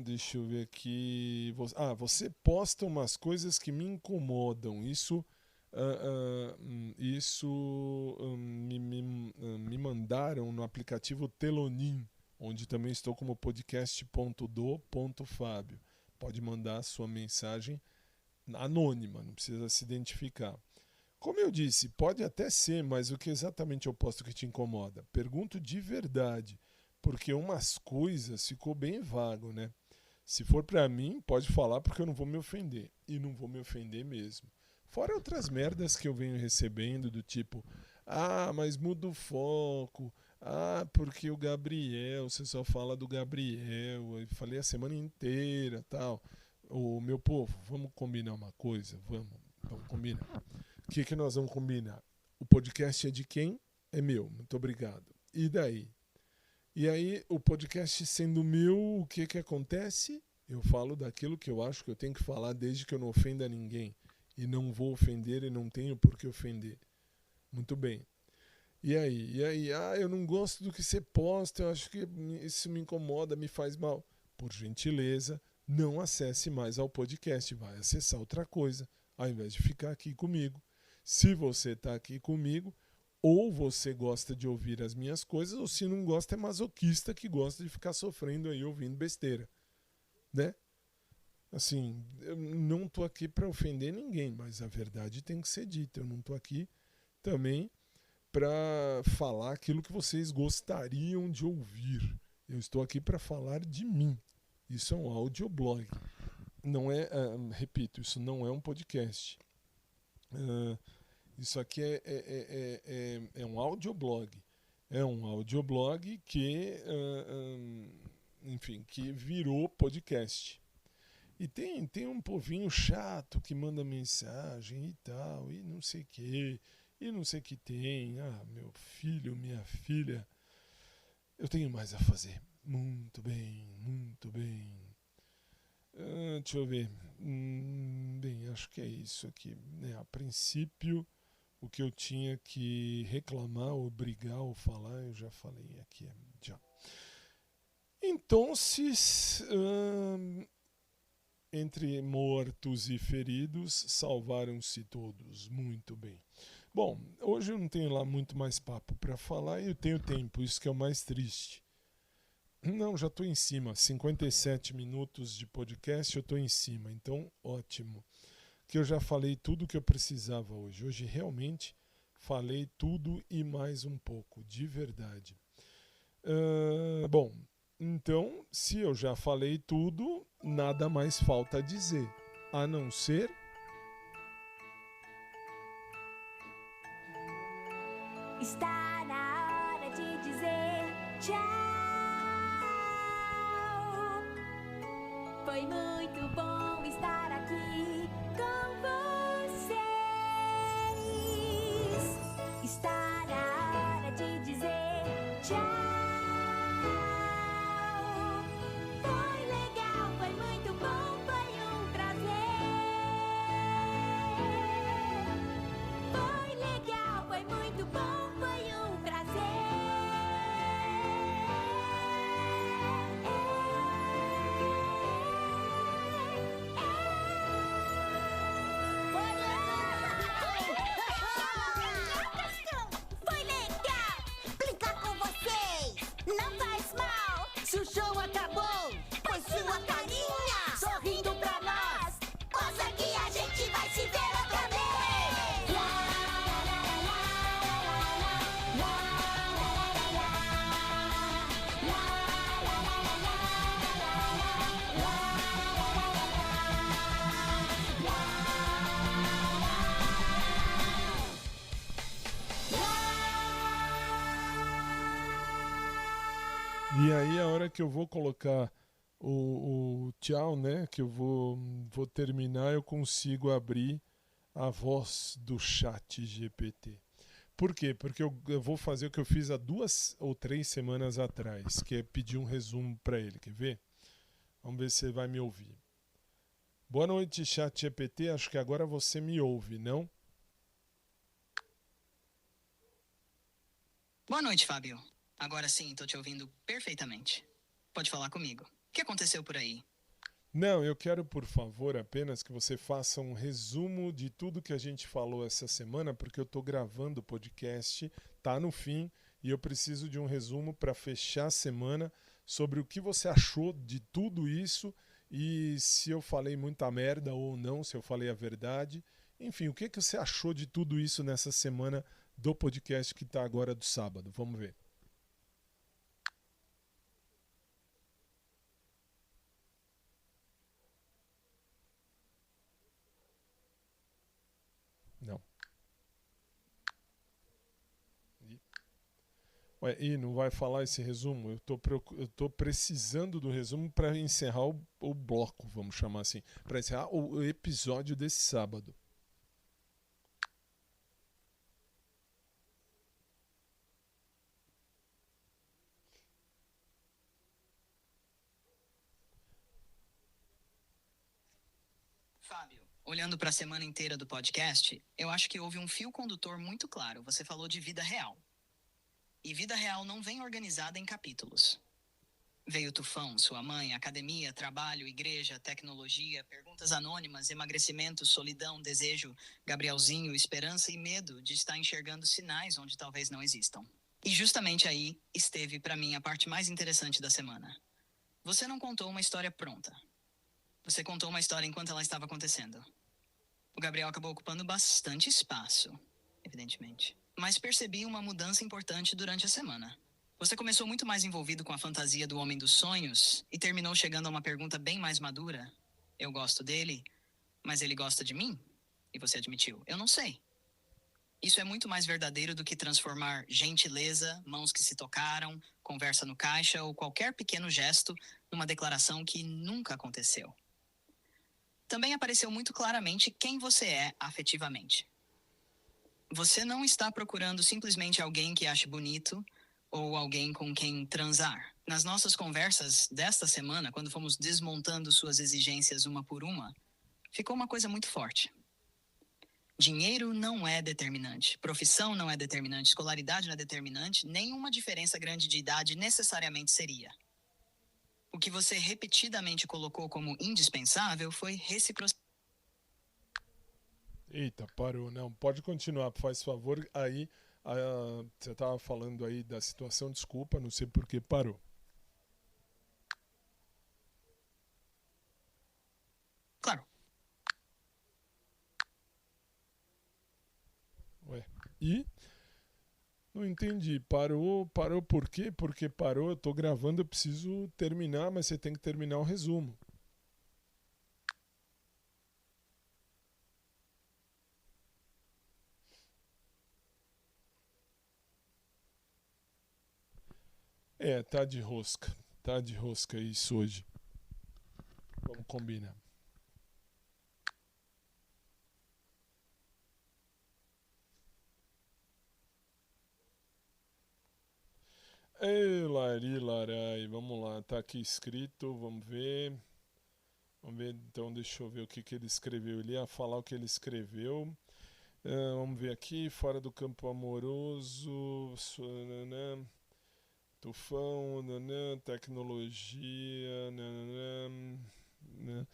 Deixa eu ver aqui. Você posta umas coisas que me incomodam. Isso me mandaram no aplicativo Telonim, onde também estou como podcast.do.fabio. Pode mandar a sua mensagem anônima, não precisa se identificar. Como eu disse, pode até ser, mas o que exatamente eu posto que te incomoda? Pergunto de verdade, porque umas coisas ficou bem vago, né? Se for pra mim, pode falar porque eu não vou me ofender. E não vou me ofender mesmo. Fora outras merdas que eu venho recebendo do tipo, mas muda o foco. Porque o Gabriel, você só fala do Gabriel. Eu falei a semana inteira, tal. Ô, meu povo, vamos combinar uma coisa? Vamos combinar. O que nós vamos combinar? O podcast é de quem? É meu, muito obrigado. E daí? E aí, o podcast sendo meu, o que acontece? Eu falo daquilo que eu acho que eu tenho que falar desde que eu não ofenda ninguém. E não vou ofender e não tenho por que ofender. Muito bem. E aí? Eu não gosto do que você posta, eu acho que isso me incomoda, me faz mal. Por gentileza, não acesse mais ao podcast, vai acessar outra coisa, ao invés de ficar aqui comigo. Se você está aqui comigo, ou você gosta de ouvir as minhas coisas, ou se não gosta, é masoquista que gosta de ficar sofrendo aí ouvindo besteira. Né? Assim, eu não estou aqui para ofender ninguém, mas a verdade tem que ser dita. Eu não estou aqui também para falar aquilo que vocês gostariam de ouvir. Eu estou aqui para falar de mim. Isso é um audioblog. Não é, repito, isso não é um podcast. Isso aqui é um audioblog. É um audioblog que, enfim, que virou podcast. E tem um povinho chato que manda mensagem e tal, e não sei o que, e não sei o que tem. Meu filho, minha filha, eu tenho mais a fazer. Muito bem, muito bem. Deixa eu ver. Bem, acho que é isso aqui. A princípio, o que eu tinha que reclamar, obrigar ou falar, eu já falei aqui. Já. Então, Entre mortos e feridos, salvaram-se todos. Muito bem. Bom, hoje eu não tenho lá muito mais papo para falar e eu tenho tempo, isso que é o mais triste. Não, já estou em cima. 57 minutos de podcast, eu estou em cima. Então, ótimo. Que eu já falei tudo que eu precisava hoje. Hoje realmente falei tudo e mais um pouco, de verdade. Bom, então, se eu já falei tudo, nada mais falta a dizer, a não ser... Está na hora de dizer tchau. Foi muito bom estar aqui com vocês. Está na hora de dizer tchau. Foi legal, foi muito bom, foi um prazer. Foi legal, foi muito bom, foi um prazer. Foi legal brincar com vocês. Não faz mal se o show acabou. Pois sua carinha sorrindo pra nós mostra que a gente vai se ver outra vez. E aí a hora que eu vou colocar o tchau, né, que eu vou terminar, eu consigo abrir a voz do chat GPT. Por quê? Porque eu vou fazer o que eu fiz há 2 ou 3 semanas atrás, que é pedir um resumo para ele. Quer ver? Vamos ver se você vai me ouvir. Boa noite, chat GPT. Acho que agora você me ouve, não? Boa noite, Fábio. Agora sim, tô te ouvindo perfeitamente. Pode falar comigo. O que aconteceu por aí? Não, eu quero, por favor, apenas que você faça um resumo de tudo que a gente falou essa semana, porque eu estou gravando o podcast, tá no fim, e eu preciso de um resumo para fechar a semana sobre o que você achou de tudo isso e se eu falei muita merda ou não, se eu falei a verdade. Enfim, o que você achou de tudo isso nessa semana do podcast que está agora do sábado? Vamos ver. Não. Ué, e não vai falar esse resumo? Eu tô precisando do resumo para encerrar o bloco, vamos chamar assim, para encerrar o episódio desse sábado. Fábio, olhando para a semana inteira do podcast, eu acho que houve um fio condutor muito claro. Você falou de vida real. E vida real não vem organizada em capítulos. Veio tufão, sua mãe, academia, trabalho, igreja, tecnologia, perguntas anônimas, emagrecimento, solidão, desejo, Gabrielzinho, esperança e medo de estar enxergando sinais onde talvez não existam. E justamente aí esteve para mim a parte mais interessante da semana. Você não contou uma história pronta. Você contou uma história enquanto ela estava acontecendo. O Gabriel acabou ocupando bastante espaço, evidentemente. Mas percebi uma mudança importante durante a semana. Você começou muito mais envolvido com a fantasia do homem dos sonhos e terminou chegando a uma pergunta bem mais madura. Eu gosto dele, mas ele gosta de mim? E você admitiu, eu não sei. Isso é muito mais verdadeiro do que transformar gentileza, mãos que se tocaram, conversa no caixa ou qualquer pequeno gesto numa declaração que nunca aconteceu. Também apareceu muito claramente quem você é afetivamente. Você não está procurando simplesmente alguém que ache bonito ou alguém com quem transar. Nas nossas conversas desta semana, quando fomos desmontando suas exigências uma por uma, ficou uma coisa muito forte. Dinheiro não é determinante, profissão não é determinante, escolaridade não é determinante, nenhuma diferença grande de idade necessariamente seria. O que você repetidamente colocou como indispensável foi reciprocidade. Eita, parou. Não, pode continuar, faz favor. Aí, você estava falando aí da situação, desculpa, não sei por que parou. Claro. Ué, e? Não entendi. Parou por quê? Porque parou, eu tô gravando, eu preciso terminar, mas você tem que terminar o resumo. É, tá de rosca. Tá de rosca isso hoje. Vamos combinar. Ei, Lari, Larai, vamos lá, tá aqui escrito, vamos ver. Vamos ver, então deixa eu ver o que, que ele escreveu. Ele ia falar o que ele escreveu. Vamos ver aqui, fora do campo amoroso, nanã, tufão, nanã, tecnologia, nanã, né?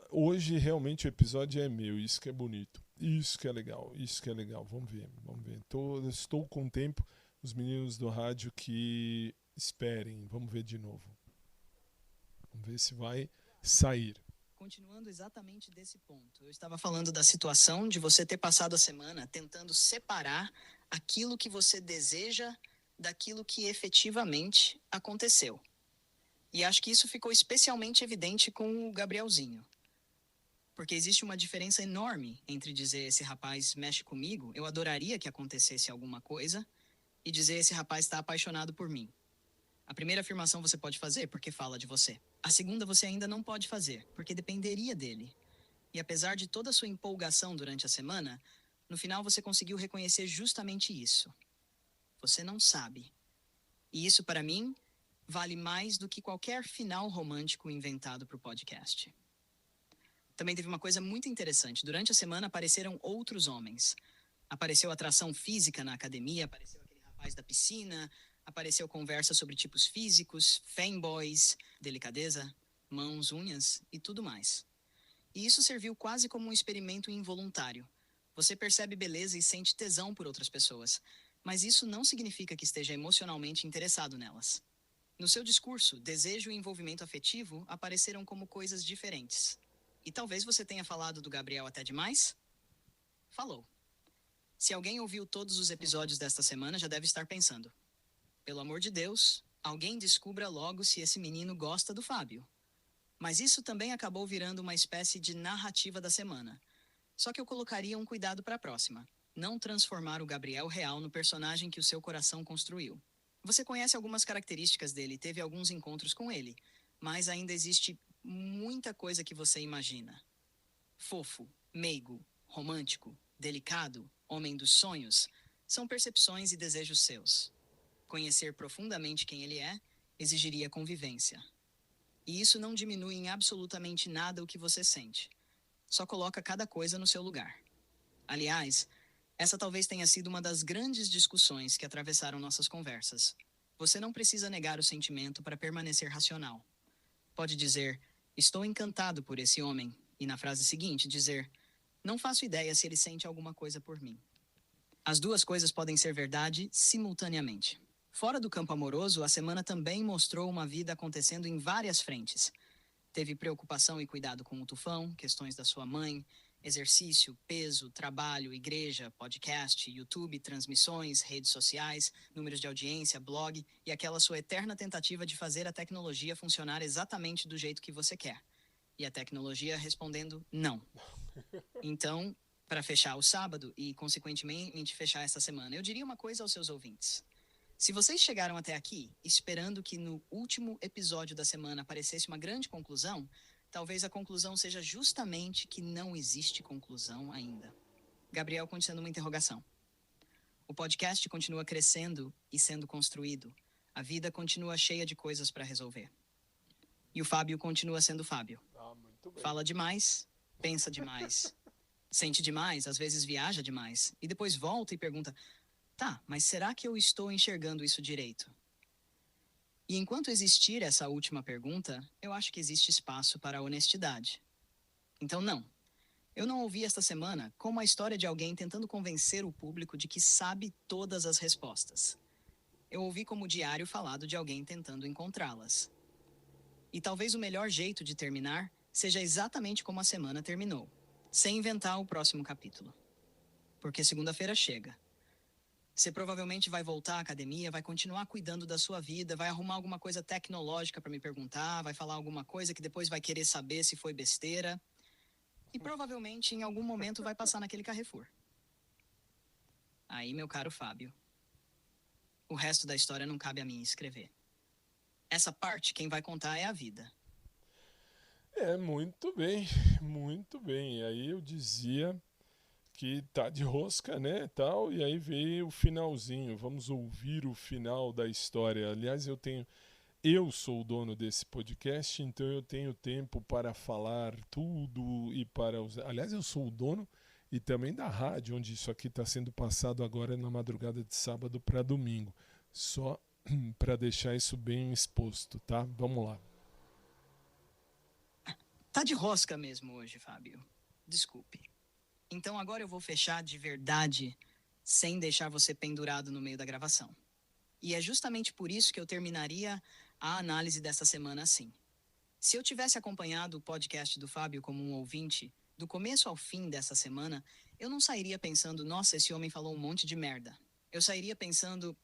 Hoje realmente o episódio é meu, isso que é bonito, isso que é legal, isso que é legal. Vamos ver, vamos ver. Estou com tempo, os meninos do rádio que esperem, vamos ver de novo. Vamos ver se vai sair. Continuando exatamente desse ponto, eu estava falando da situação de você ter passado a semana tentando separar aquilo que você deseja daquilo que efetivamente aconteceu. E acho que isso ficou especialmente evidente com o Gabrielzinho. Porque existe uma diferença enorme entre dizer esse rapaz mexe comigo, eu adoraria que acontecesse alguma coisa, e dizer esse rapaz está apaixonado por mim. A primeira afirmação você pode fazer porque fala de você. A segunda você ainda não pode fazer, porque dependeria dele. E apesar de toda a sua empolgação durante a semana, no final você conseguiu reconhecer justamente isso. Você não sabe. E isso, para mim, vale mais do que qualquer final romântico inventado para o podcast. Também teve uma coisa muito interessante. Durante a semana apareceram outros homens. Apareceu atração física na academia, apareceu aquele rapaz da piscina, apareceu conversa sobre tipos físicos, fanboys, delicadeza, mãos, unhas e tudo mais. E isso serviu quase como um experimento involuntário. Você percebe beleza e sente tesão por outras pessoas, mas isso não significa que esteja emocionalmente interessado nelas. No seu discurso, desejo e envolvimento afetivo apareceram como coisas diferentes. E talvez você tenha falado do Gabriel até demais? Falou. Se alguém ouviu todos os episódios desta semana, já deve estar pensando: pelo amor de Deus, alguém descubra logo se esse menino gosta do Fábio. Mas isso também acabou virando uma espécie de narrativa da semana. Só que eu colocaria um cuidado para a próxima: não transformar o Gabriel real no personagem que o seu coração construiu. Você conhece algumas características dele e teve alguns encontros com ele, mas ainda existe muita coisa que você imagina. Fofo, meigo, romântico, delicado, homem dos sonhos, são percepções e desejos seus. Conhecer profundamente quem ele é exigiria convivência. E isso não diminui em absolutamente nada o que você sente. Só coloca cada coisa no seu lugar. Aliás, essa talvez tenha sido uma das grandes discussões que atravessaram nossas conversas. Você não precisa negar o sentimento para permanecer racional. Pode dizer: estou encantado por esse homem, e na frase seguinte dizer: não faço ideia se ele sente alguma coisa por mim. As duas coisas podem ser verdade simultaneamente. Fora do campo amoroso, a semana também mostrou uma vida acontecendo em várias frentes. Teve preocupação e cuidado com o tufão, questões da sua mãe, exercício, peso, trabalho, igreja, podcast, YouTube, transmissões, redes sociais, números de audiência, blog e aquela sua eterna tentativa de fazer a tecnologia funcionar exatamente do jeito que você quer. E a tecnologia respondendo não. Então, para fechar o sábado e, consequentemente, fechar essa semana, eu diria uma coisa aos seus ouvintes. Se vocês chegaram até aqui esperando que no último episódio da semana aparecesse uma grande conclusão, talvez a conclusão seja justamente que não existe conclusão ainda. Gabriel continua sendo uma interrogação. O podcast continua crescendo e sendo construído. A vida continua cheia de coisas para resolver. E o Fábio continua sendo Fábio. Muito bem. Fala demais, pensa demais, sente demais, às vezes viaja demais, e depois volta e pergunta: tá, mas será que eu estou enxergando isso direito? E enquanto existir essa última pergunta, eu acho que existe espaço para a honestidade. Então, não. Eu não ouvi esta semana como a história de alguém tentando convencer o público de que sabe todas as respostas. Eu ouvi como o diário falado de alguém tentando encontrá-las. E talvez o melhor jeito de terminar seja exatamente como a semana terminou, sem inventar o próximo capítulo. Porque segunda-feira chega. Você provavelmente vai voltar à academia, vai continuar cuidando da sua vida, vai arrumar alguma coisa tecnológica para me perguntar, vai falar alguma coisa que depois vai querer saber se foi besteira. E provavelmente em algum momento vai passar naquele Carrefour. Aí, meu caro Fábio, o resto da história não cabe a mim escrever. Essa parte quem vai contar é a vida. Muito bem, muito bem. E aí eu dizia que tá de rosca, né, tal, e aí veio o finalzinho. Vamos ouvir o final da história. Aliás, eu sou o dono desse podcast, então eu tenho tempo para falar tudo e para usar. Aliás, eu sou o dono e também da rádio, onde isso aqui está sendo passado agora na madrugada de sábado para domingo. Só para deixar isso bem exposto, tá? Vamos lá. Tá de rosca mesmo hoje, Fábio. Desculpe. Então agora eu vou fechar de verdade, sem deixar você pendurado no meio da gravação. E é justamente por isso que eu terminaria a análise dessa semana assim. Se eu tivesse acompanhado o podcast do Fábio como um ouvinte, do começo ao fim dessa semana, eu não sairia pensando, nossa, esse homem falou um monte de merda. Eu sairia pensando,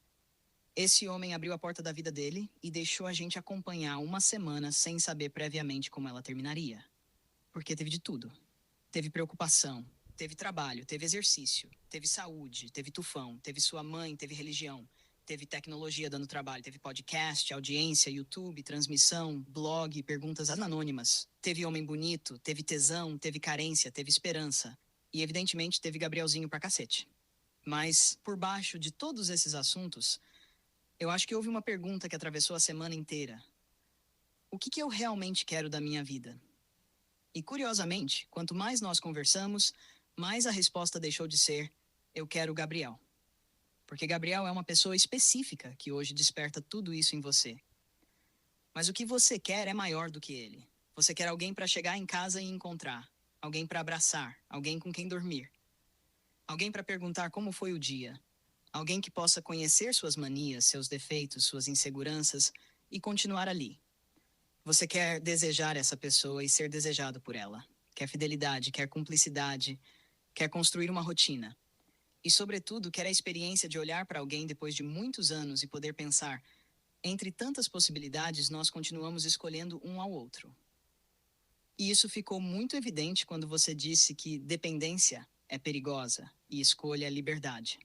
esse homem abriu a porta da vida dele e deixou a gente acompanhar uma semana sem saber previamente como ela terminaria. Porque teve de tudo. Teve preocupação, teve trabalho, teve exercício, teve saúde, teve tufão, teve sua mãe, teve religião, teve tecnologia dando trabalho, teve podcast, audiência, YouTube, transmissão, blog, perguntas anônimas. Teve homem bonito, teve tesão, teve carência, teve esperança. E evidentemente teve Gabrielzinho pra cacete. Mas, por baixo de todos esses assuntos, eu acho que houve uma pergunta que atravessou a semana inteira. O que eu realmente quero da minha vida? E, curiosamente, quanto mais nós conversamos, mais a resposta deixou de ser, eu quero Gabriel. Porque Gabriel é uma pessoa específica que hoje desperta tudo isso em você. Mas o que você quer é maior do que ele. Você quer alguém para chegar em casa e encontrar. Alguém para abraçar. Alguém com quem dormir. Alguém para perguntar como foi o dia. Alguém que possa conhecer suas manias, seus defeitos, suas inseguranças e continuar ali. Você quer desejar essa pessoa e ser desejado por ela. Quer fidelidade, quer cumplicidade, quer construir uma rotina. E, sobretudo, quer a experiência de olhar para alguém depois de muitos anos e poder pensar, entre tantas possibilidades, nós continuamos escolhendo um ao outro. E isso ficou muito evidente quando você disse que dependência é perigosa e escolha é liberdade.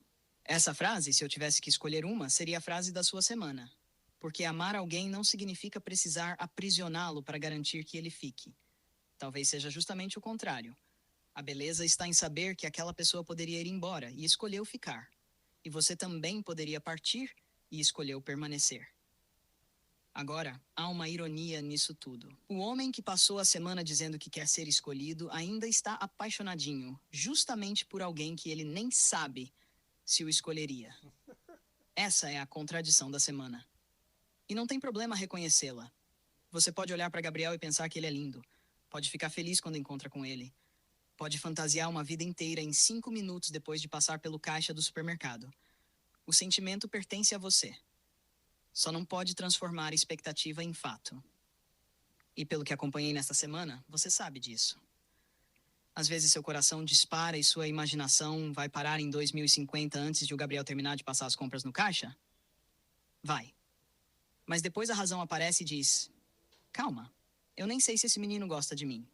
Essa frase, se eu tivesse que escolher uma, seria a frase da sua semana. Porque amar alguém não significa precisar aprisioná-lo para garantir que ele fique. Talvez seja justamente o contrário. A beleza está em saber que aquela pessoa poderia ir embora e escolheu ficar. E você também poderia partir e escolheu permanecer. Agora, há uma ironia nisso tudo. O homem que passou a semana dizendo que quer ser escolhido ainda está apaixonadinho, justamente por alguém que ele nem sabe se o escolheria. Essa é a contradição da semana. E não tem problema reconhecê-la. Você pode olhar para Gabriel e pensar que ele é lindo. Pode ficar feliz quando encontra com ele. Pode fantasiar uma vida inteira em 5 minutos depois de passar pelo caixa do supermercado. O sentimento pertence a você. Só não pode transformar expectativa em fato. E pelo que acompanhei nesta semana, você sabe disso. Às vezes seu coração dispara e sua imaginação vai parar em 2050 antes de o Gabriel terminar de passar as compras no caixa? Vai. Mas depois a razão aparece e diz, calma, eu nem sei se esse menino gosta de mim.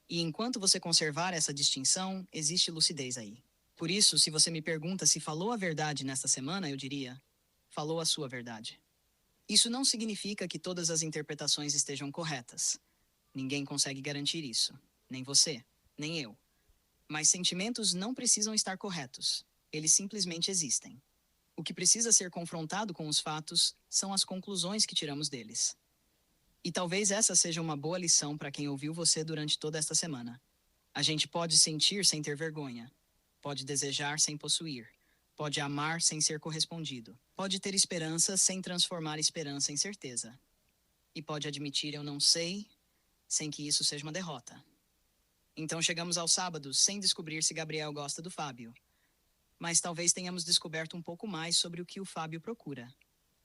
E enquanto você conservar essa distinção, existe lucidez aí. Por isso, se você me pergunta se falou a verdade nesta semana, eu diria, falou a sua verdade. Isso não significa que todas as interpretações estejam corretas. Ninguém consegue garantir isso. Nem você, nem eu. Mas sentimentos não precisam estar corretos. Eles simplesmente existem. O que precisa ser confrontado com os fatos são as conclusões que tiramos deles. E talvez essa seja uma boa lição para quem ouviu você durante toda esta semana. A gente pode sentir sem ter vergonha. Pode desejar sem possuir. Pode amar sem ser correspondido. Pode ter esperança sem transformar esperança em certeza. E pode admitir eu não sei, sem que isso seja uma derrota. Então chegamos ao sábado sem descobrir se Gabriel gosta do Fábio. Mas talvez tenhamos descoberto um pouco mais sobre o que o Fábio procura.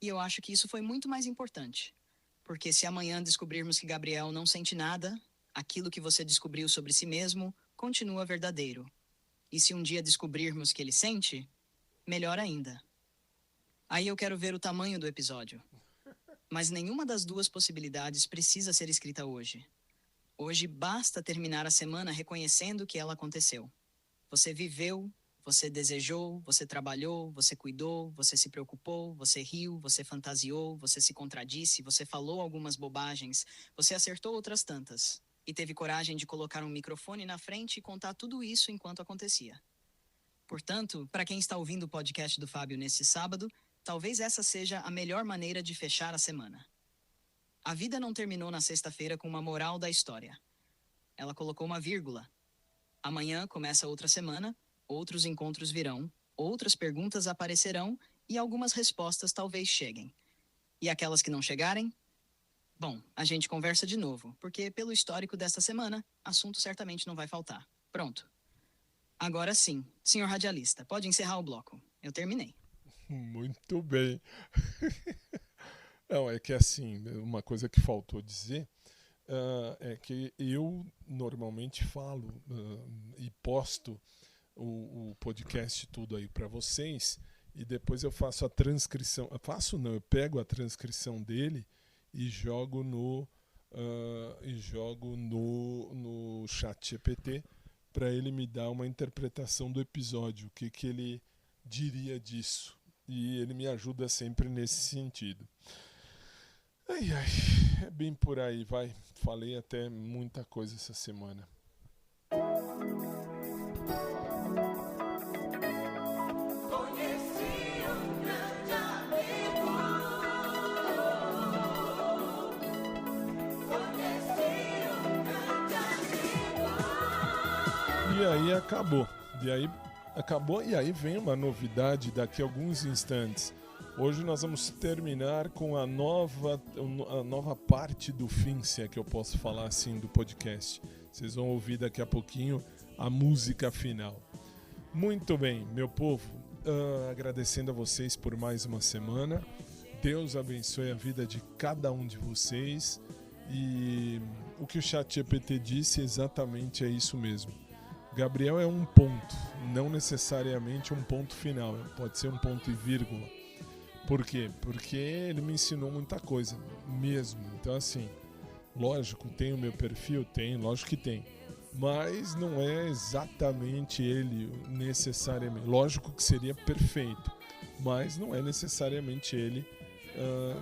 E eu acho que isso foi muito mais importante. Porque se amanhã descobrirmos que Gabriel não sente nada, aquilo que você descobriu sobre si mesmo continua verdadeiro. E se um dia descobrirmos que ele sente, melhor ainda. Aí eu quero ver o tamanho do episódio. Mas nenhuma das duas possibilidades precisa ser escrita hoje. Hoje basta terminar a semana reconhecendo que ela aconteceu. Você viveu, você desejou, você trabalhou, você cuidou, você se preocupou, você riu, você fantasiou, você se contradisse, você falou algumas bobagens, você acertou outras tantas. E teve coragem de colocar um microfone na frente e contar tudo isso enquanto acontecia. Portanto, para quem está ouvindo o podcast do Fábio nesse sábado, talvez essa seja a melhor maneira de fechar a semana. A vida não terminou na sexta-feira com uma moral da história. Ela colocou uma vírgula. Amanhã começa outra semana, outros encontros virão, outras perguntas aparecerão e algumas respostas talvez cheguem. E aquelas que não chegarem? Bom, a gente conversa de novo, porque pelo histórico desta semana, assunto certamente não vai faltar. Pronto. Agora sim, senhor radialista, pode encerrar o bloco. Eu terminei. Muito bem. Não, é que assim, uma coisa que faltou dizer é que eu normalmente falo e posto o podcast tudo aí para vocês e depois eu faço a transcrição. Eu pego a transcrição dele e jogo no chat GPT para ele me dar uma interpretação do episódio, o que ele diria disso. E ele me ajuda sempre nesse sentido. Ai, é bem por aí, vai. Falei até muita coisa essa semana. E aí acabou. E aí vem uma novidade daqui a alguns instantes. Hoje nós vamos terminar com a nova parte do fim, se é que eu posso falar assim, do podcast. Vocês vão ouvir daqui a pouquinho a música final. Muito bem, meu povo, agradecendo a vocês por mais uma semana. Deus abençoe a vida de cada um de vocês. E o que o ChatGPT disse exatamente é isso mesmo. Gabriel é um ponto, não necessariamente um ponto final, pode ser um ponto e vírgula. Por quê? Porque ele me ensinou muita coisa mesmo. Então assim, lógico, tem o meu perfil? Tem, lógico que tem. Mas não é exatamente ele necessariamente. Lógico que seria perfeito, mas não é necessariamente ele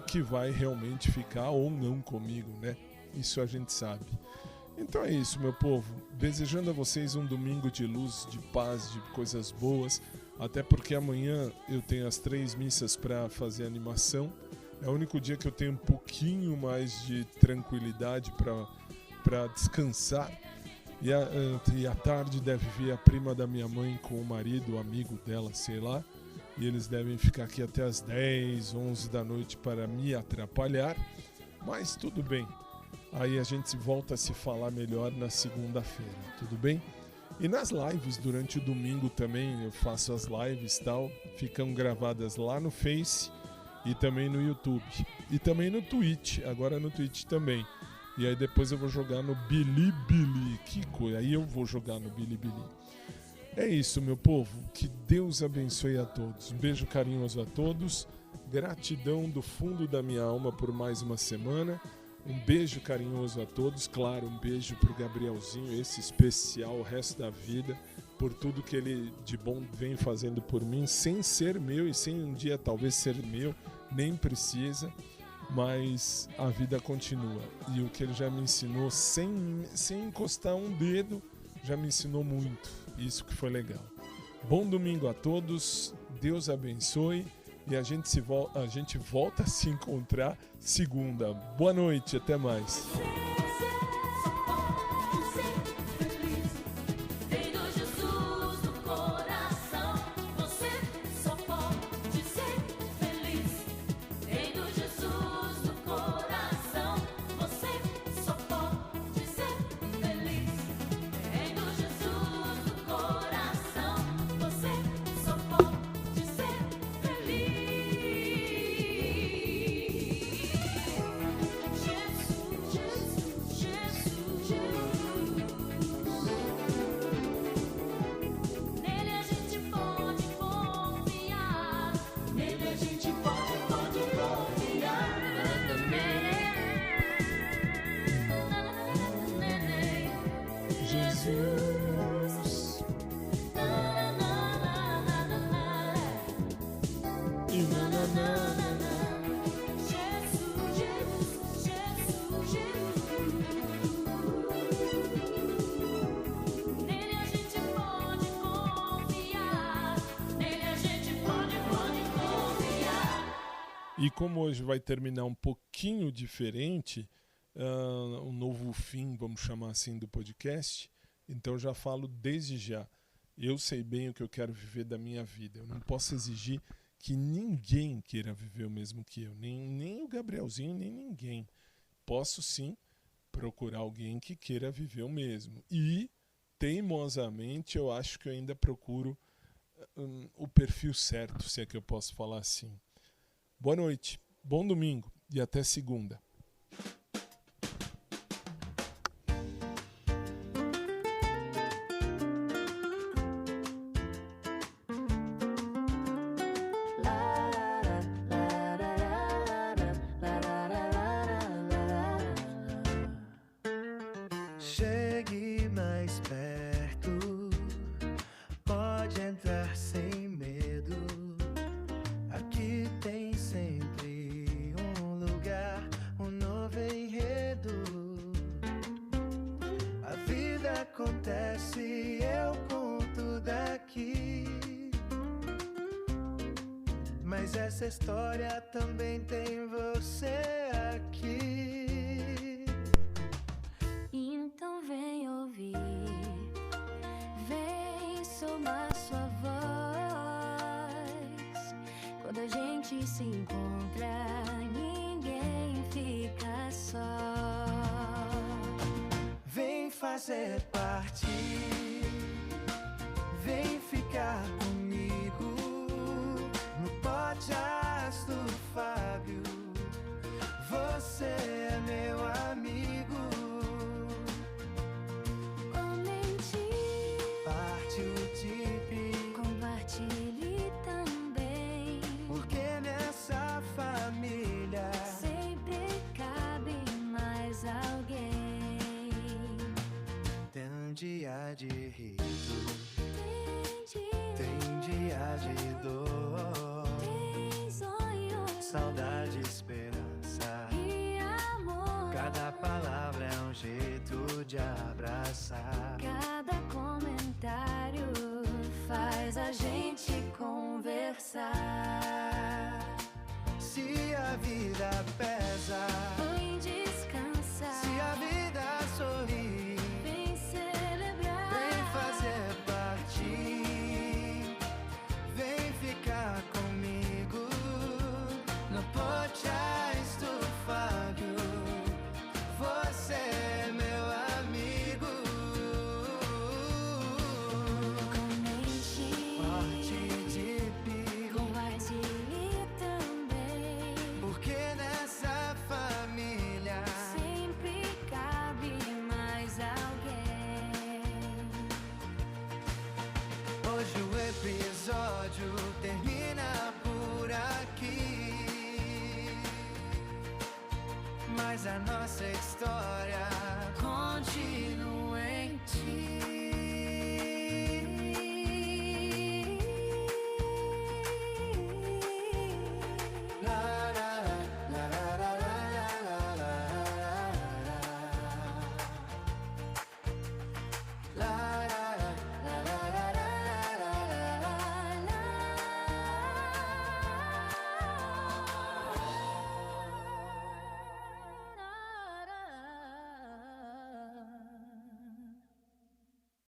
que vai realmente ficar ou não comigo, né? Isso a gente sabe. Então é isso, meu povo. Desejando a vocês um domingo de luz, de paz, de coisas boas. Até porque amanhã eu tenho as 3 missas para fazer animação. É o único dia que eu tenho um pouquinho mais de tranquilidade para descansar. E à tarde deve vir a prima da minha mãe com o marido, o amigo dela, sei lá. E eles devem ficar aqui até as 10, 11 da noite para me atrapalhar. Mas tudo bem. Aí a gente volta a se falar melhor na segunda-feira, tudo bem? E nas lives, durante o domingo também, eu faço as lives e tal, ficam gravadas lá no Face e também no YouTube. E também no Twitch, agora no Twitch também. E aí depois eu vou jogar no Bilibili, que coisa, aí eu vou jogar no Bilibili. É isso, meu povo, que Deus abençoe a todos. Um beijo carinhoso a todos, gratidão do fundo da minha alma por mais uma semana. Um beijo carinhoso a todos, claro, um beijo pro Gabrielzinho, esse especial o resto da vida, por tudo que ele de bom vem fazendo por mim, sem ser meu e sem um dia talvez ser meu, nem precisa, mas a vida continua. E o que ele já me ensinou sem encostar um dedo, já me ensinou muito, isso que foi legal. Bom domingo a todos, Deus abençoe. E a gente volta a se encontrar segunda. Boa noite, até mais. Vem do Jesus do coração, você E como hoje vai terminar um pouquinho diferente, um novo fim, vamos chamar assim, do podcast, então já falo desde já. Eu sei bem o que eu quero viver da minha vida. Eu não posso exigir que ninguém queira viver o mesmo que eu, nem o Gabrielzinho, nem ninguém. Posso sim procurar alguém que queira viver o mesmo. E, teimosamente, eu acho que eu ainda procuro o perfil certo, se é que eu posso falar assim. Boa noite, bom domingo e até segunda. Chegue mais perto, pode entrar sem medo. Aqui tem sempre um lugar, um novo enredo. A vida acontece, eu conto daqui. Mas essa história também tem você aqui. Então vem ouvir, vem somar sua voz. Quando a gente se encontra, ninguém fica só. Vem fazer parte, vem ficar comigo no podcast do Fábio. Você é meu amigo. Participe, Compartilhe também, porque nessa família sempre cabe mais alguém. tem um dia de riso, Tem tem dia de dor, tem sonho saudade, esperança. e amor. Cada palavra é um jeito de abraçar. Cada comentário faz a gente conversar. Se a vida pesa, Vem descansar, se a vida sorri, vem celebrar. vem fazer parte, vem ficar comigo no podcast do Fábio. Você é meu amigo. Comente, Participe, compartilhe também. porque nessa família Sempre cabe mais alguém. hoje o episódio termina por aqui, mas a nossa história continua em ti.